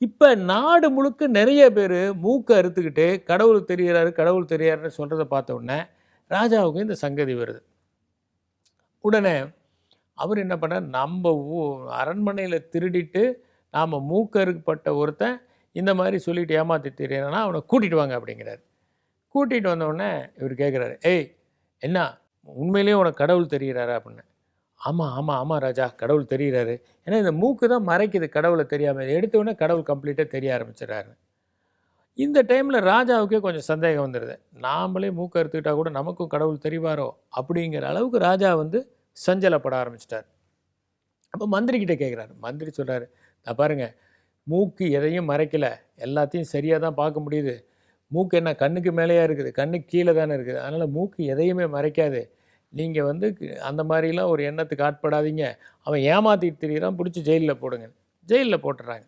இப்போ நாடு முழுக்க நிறைய பேர் மூக்கை அறுத்துக்கிட்டு கடவுள் தெரிகிறாருன்னு சொல்கிறத பார்த்த உடனே ராஜாவுக்கு இந்த சங்கதி வருது. உடனே அவர் என்ன பண்ணார், நம்ம அரண்மனையில் திருடிட்டு நாம் மூக்கு அறுக்கப்பட்ட ஒருத்தன் இந்த மாதிரி சொல்லிட்டு ஏமாற்றி தெரியாதுன்னா அவனை கூட்டிகிட்டு வாங்க அப்படிங்கிறார். கூட்டிகிட்டு வந்தவுடனே இவர் கேட்குறாரு, என்ன உண்மையிலேயே உனக்கு கடவுள் தெரிகிறாரா அப்படின்னு. ஆமாம் ராஜா கடவுள் தெரிகிறாரு. ஏன்னா இந்த மூக்கு தான் மறைக்குது கடவுளை தெரியாமல். எடுத்தவுடனே கடவுள் கம்ப்ளீட்டாக தெரிய ஆரம்பிச்சிடறாரு. இந்த டைமில் ராஜாவுக்கே கொஞ்சம் சந்தேகம் வந்துடுது. நாமளே மூக்கு அறுத்துக்கிட்டால் கூட நமக்கும் கடவுள் தெரிவாரோ அப்படிங்கிற அளவுக்கு ராஜா வந்து சஞ்சலப்பட ஆரம்பிச்சிட்டார். அப்போ மந்திரிக்கிட்ட கேட்குறாரு. மந்திரி சொல்கிறாரு, நான் பாருங்கள் மூக்கு எதையும் மறைக்கலை, எல்லாத்தையும் சரியாக தான் பார்க்க முடியுது. மூக்கு என்ன கண்ணுக்கு மேலேயா இருக்குது, கண்ணுக்கு கீழே தானே இருக்குது. அதனால் மூக்கு எதையுமே மறைக்காது. நீங்கள் வந்து அந்த மாதிரிலாம் ஒரு எண்ணத்துக்கு ஆட்படாதீங்க. அவன் ஏமாற்றிட்டு திரியிறான், பிடிச்சி ஜெயிலில் போடுங்க. ஜெயிலில் போட்டுறாங்க.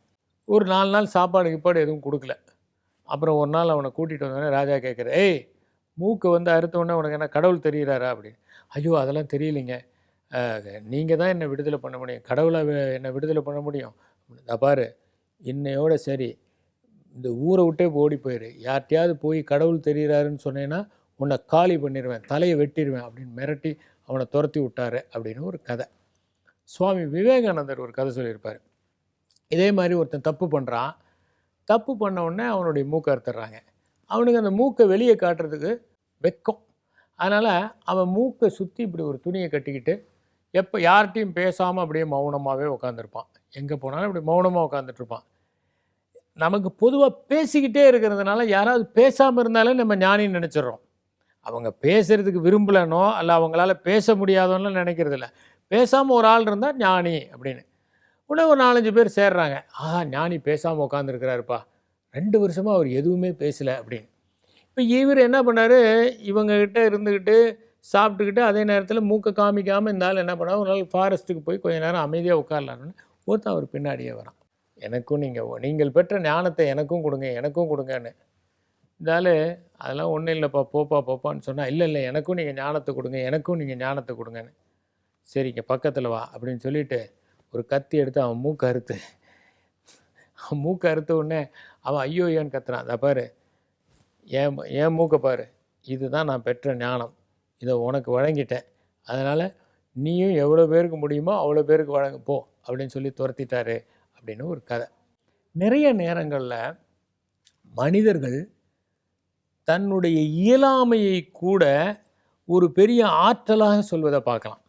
ஒரு 4 நாள் சாப்பாடு எதுவும் கொடுக்கல. அப்புறம் ஒரு நாள் அவனை கூட்டிகிட்டு வந்தோடனே ராஜா கேட்குற, மூக்கை வந்து அறுத்தோடனே உனக்கு என்ன கடவுள் தெரிகிறாரா அப்படின்னு. ஐயோ அதெல்லாம் தெரியலைங்க, நீங்கள் தான் என்னை விடுதலை பண்ண முடியும், கடவுளை என்னை விடுதலை பண்ண முடியும். பாரு இன்னையோட சரி, இந்த ஊரை விட்டே ஓடி போயிரு. யார்கிட்டையாவது போய் கடவுள் தெரிகிறாருன்னு சொன்னேன்னா உன்னை காலி பண்ணிடுவேன், தலையை வெட்டிடுவேன் அப்படின்னு மிரட்டி அவனை துரத்தி விட்டாரு அப்படின்னு ஒரு கதை. சுவாமி விவேகானந்தர் ஒரு கதை சொல்லியிருப்பார். இதே மாதிரி ஒருத்தன் தப்பு பண்ணுறான். தப்பு பண்ண உடனே அவனுடைய மூக்கை அறுத்துடுறாங்க. அவனுக்கு அந்த மூக்கை வெளியே காட்டுறதுக்கு வெக்கம். அதனால் அவன் மூக்கை சுற்றி இப்படி ஒரு துணியை கட்டிக்கிட்டு எப்போ யார்கிட்டையும் பேசாமல் அப்படியே மௌனமாகவே உட்காந்துருப்பான். எங்கே போனாலும் இப்படி மௌனமாக உட்காந்துட்ருப்பான். நமக்கு பொதுவாக பேசிக்கிட்டே இருக்கிறதுனால யாராவது பேசாமல் இருந்தாலே நம்ம ஞானின்னு நினச்சிட்றோம். அவங்க பேசுகிறதுக்கு விரும்பலனோ அல்ல அவங்களால பேச முடியாதோன்னு நினைக்கிறதில்ல. பேசாமல் ஒரு ஆள் இருந்தால் ஞானி அப்படின்னு. உடனே ஒரு 4-5 பேர் சேர்றாங்க. ஞானி பேசாமல் உட்காந்துருக்கிறாருப்பா, 2 வருஷமாக அவர் எதுவுமே பேசலை அப்படின்னு. இப்போ இவர் என்ன பண்ணார், இவங்ககிட்ட இருந்துக்கிட்டு சாப்பிட்டுக்கிட்டு அதே நேரத்தில் மூக்கை காமிக்காமல் இந்த ஆள் என்ன பண்ணா, ஒரு நாள் ஃபாரஸ்ட்டுக்கு போய் கொஞ்ச நேரம் அமைதியாக உட்காரலான்னு ஒருத்தன் அவர் பின்னாடியே வரான். எனக்கும் நீங்கள் பெற்ற ஞானத்தை எனக்கும் கொடுங்க, எனக்கும் கொடுங்கன்னு. இந்த ஆள் அதெல்லாம் ஒன்றும் இல்லைப்பா, போப்பான்னு சொன்னால், இல்லை எனக்கும் நீங்கள் ஞானத்தை கொடுங்க, எனக்கும் நீங்கள் ஞானத்தை கொடுங்கன்னு. சரிங்க பக்கத்தில் வா அப்படின்னு சொல்லிட்டு ஒரு கத்தி எடுத்து அவன் மூக்கை அறுத்த உடனே அவன் ஐயோன்னு கத்துறான். அதை பாரு, என் மூக்கை பாரு, இதுதான் நான் பெற்ற ஞானம், இதை உனக்கு வழங்கிட்டேன், அதனால் நீயும் எவ்வளோ பேருக்கு முடியுமோ அவ்வளோ பேருக்கு வழங்க போ அப்படின்னு சொல்லி துரத்திட்டாரு அப்படின்னு ஒரு கதை. நிறைய நேரங்களில் மனிதர்கள் தன்னுடைய இயலாமையை கூட ஒரு பெரிய ஆற்றலாக சொல்வதை பார்க்கலாம்.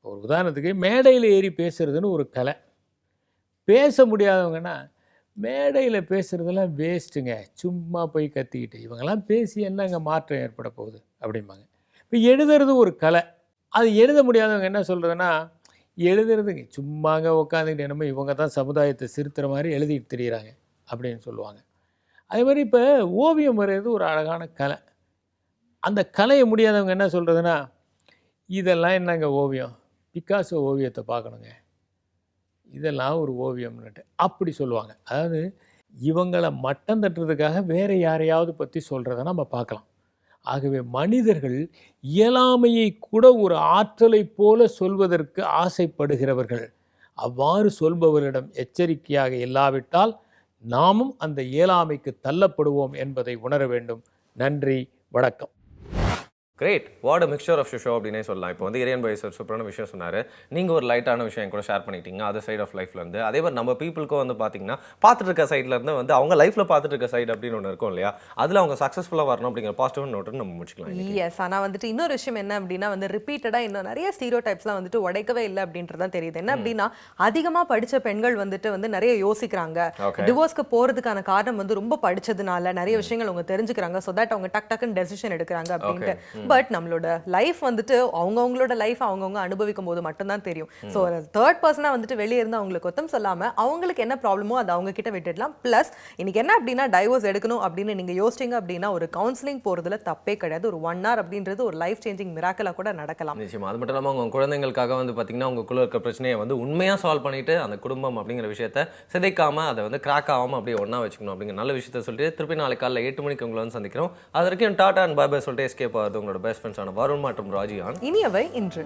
ஒரு உதாரணத்துக்கு மேடையில் ஏறி பேசுறதுன்னு ஒரு கலை. பேச முடியாதவங்கன்னா மேடையில் பேசுகிறதெல்லாம் வேஸ்ட்டுங்க, சும்மா போய் கத்திக்கிட்டு இவங்கெல்லாம் பேசி என்னங்க மாற்றம் ஏற்பட போகுது அப்படிம்பாங்க. இப்போ எழுதுறது ஒரு கலை. அது எழுத முடியாதவங்க என்ன சொல்கிறதுன்னா, எழுதுறதுங்க சும்மாங்க உட்காந்துக்கிட்டு என்னமோ இவங்க தான் சமுதாயத்தை சிறுத்துற மாதிரி எழுதிட்டு திரியிறாங்க அப்படின்னு சொல்லுவாங்க. அதே மாதிரி இப்போ ஓவியம் வரைகிறது ஒரு அழகான கலை. அந்த கலையை முடியாதவங்க என்ன சொல்கிறதுனா, இதெல்லாம் என்னங்க ஓவியம், பிக்காசோ ஓவியத்தை பார்க்கணுங்க, இதெல்லாம் ஒரு ஓவியம்னுட்டு அப்படி சொல்லுவாங்க. அதாவது இவங்களை மட்டம் தட்டுறதுக்காக வேறு யாரையாவது பற்றி சொல்கிறத நம்ம பார்க்கலாம். ஆகவே மனிதர்கள் இயலாமையை கூட ஒரு ஆற்றலை போல சொல்வதற்கு ஆசைப்படுகிறவர்கள். அவ்வாறு சொல்பவரிடம் எச்சரிக்கையாக இல்லாவிட்டால் நாமும் அந்த இயலாமைக்கு தள்ளப்படுவோம் என்பதை உணர வேண்டும். நன்றி, வணக்கம். Great, what a mixture of show அப்படின்னே சொல்லலாம். இப்போ வந்து இரியன் பாய் சார் சூப்பரான விஷயம் சொன்னார். நீங்கள் ஒரு லைட்டான விஷயம் என் கூட ஷேர் பண்ணிட்டீங்க, அதர் சைட் ஆஃப் லைஃப்லேருந்து. அதே மாதிரி நம்ம பீப்புளுக்கும் வந்து பார்த்தீங்கன்னா பார்த்துட்டு இருக்க சைட்லேருந்து வந்து அவங்க லைஃப்பில் பார்த்துட்டு இருக்க சைடு அப்படின்னு ஒன்று இருக்கும் இல்லையா, அதில் அவங்க சக்ஸஸ்ஃபுல்லாக வரணும் அப்படிங்கிற பாசிட்டிவ் நோட்டு நம்ம முடிச்சுக்கலாம். எஸ், ஆனால் வந்துட்டு இன்னொரு விஷயம் என்ன அப்படின்னா வந்து ரிப்பீட்டடாக இன்னும் நிறைய ஸ்டீரியோ டைப்ஸ்லாம் வந்துட்டு உடைக்கவே இல்லை அப்படின்றது தான் தெரியுது. என்ன அப்படின்னா அதிகமாக படித்த பெண்கள் வந்துட்டு வந்து நிறைய யோசிக்கிறாங்க. டிவோர்ஸ்க்கு போகிறதுக்கான காரணம் வந்து ரொம்ப படித்ததுனால நிறைய விஷயங்கள் அவங்க தெரிஞ்சுக்கிறாங்க. ஸோ தட் அவங்க டக்குன்னு டெசிஷன் எடுக்கிறாங்க அப்படின்ட்டு. பட் நம்மளோட லைஃப் வந்துட்டு அவங்கவுங்களோட லைஃப் அவங்கவுங்க அனுபவிக்கும் போது மட்டும்தான் தெரியும். ஸோ தேர்ட் பர்சனாக வந்துட்டு வெளியே இருந்து அவங்களுக்கு கொத்தம் சொல்லாமல் அவங்களுக்கு என்ன ப்ராப்ளமோ அதை அவங்க கிட்ட விட்டுடலாம். ப்ளஸ் இன்னைக்கு என்ன அப்படின்னா டைவோர்ஸ் எடுக்கணும் அப்படின்னு நீங்கள் யோசிச்சிங்க அப்படின்னா ஒரு கவுன்சிலிங் போகிறதுல தப்பே கிடையாது. ஒரு 1 hour அப்படின்றது ஒரு லைஃப் சேஞ்சிங் மிராக்கலாக கூட நடக்கலாம். நிச்சயமா. அது மட்டும் இல்லாமல் அவங்க குழந்தைங்களுக்காக வந்து பார்த்தீங்கன்னா உங்களுக்குள்ள இருக்க பிரச்சனையை வந்து உண்மையாக சால்வ் பண்ணிட்டு அந்த குடும்பம் அப்படிங்கிற விஷயத்தை சிதைக்காமல் அதை வந்து கிராக் ஆகாமல் அப்படியே ஒன்றா வச்சுக்கணும் அப்படிங்கிற நல்ல விஷயத்தை சொல்லிட்டு திருப்பி நாளைக்கு காலைல 8 மணிக்கு உங்களை வந்து சந்திக்கிறோம். அது வரைக்கும் டாடா அண்ட் பாய் பாய் சொல்லிட்டு எஸ்கேப் ஆகுது உங்களோட பெஸ்ட் ஃப்ரெண்ட்ஸான வருண் மற்றும் ராஜியான். இனியவை இன்று.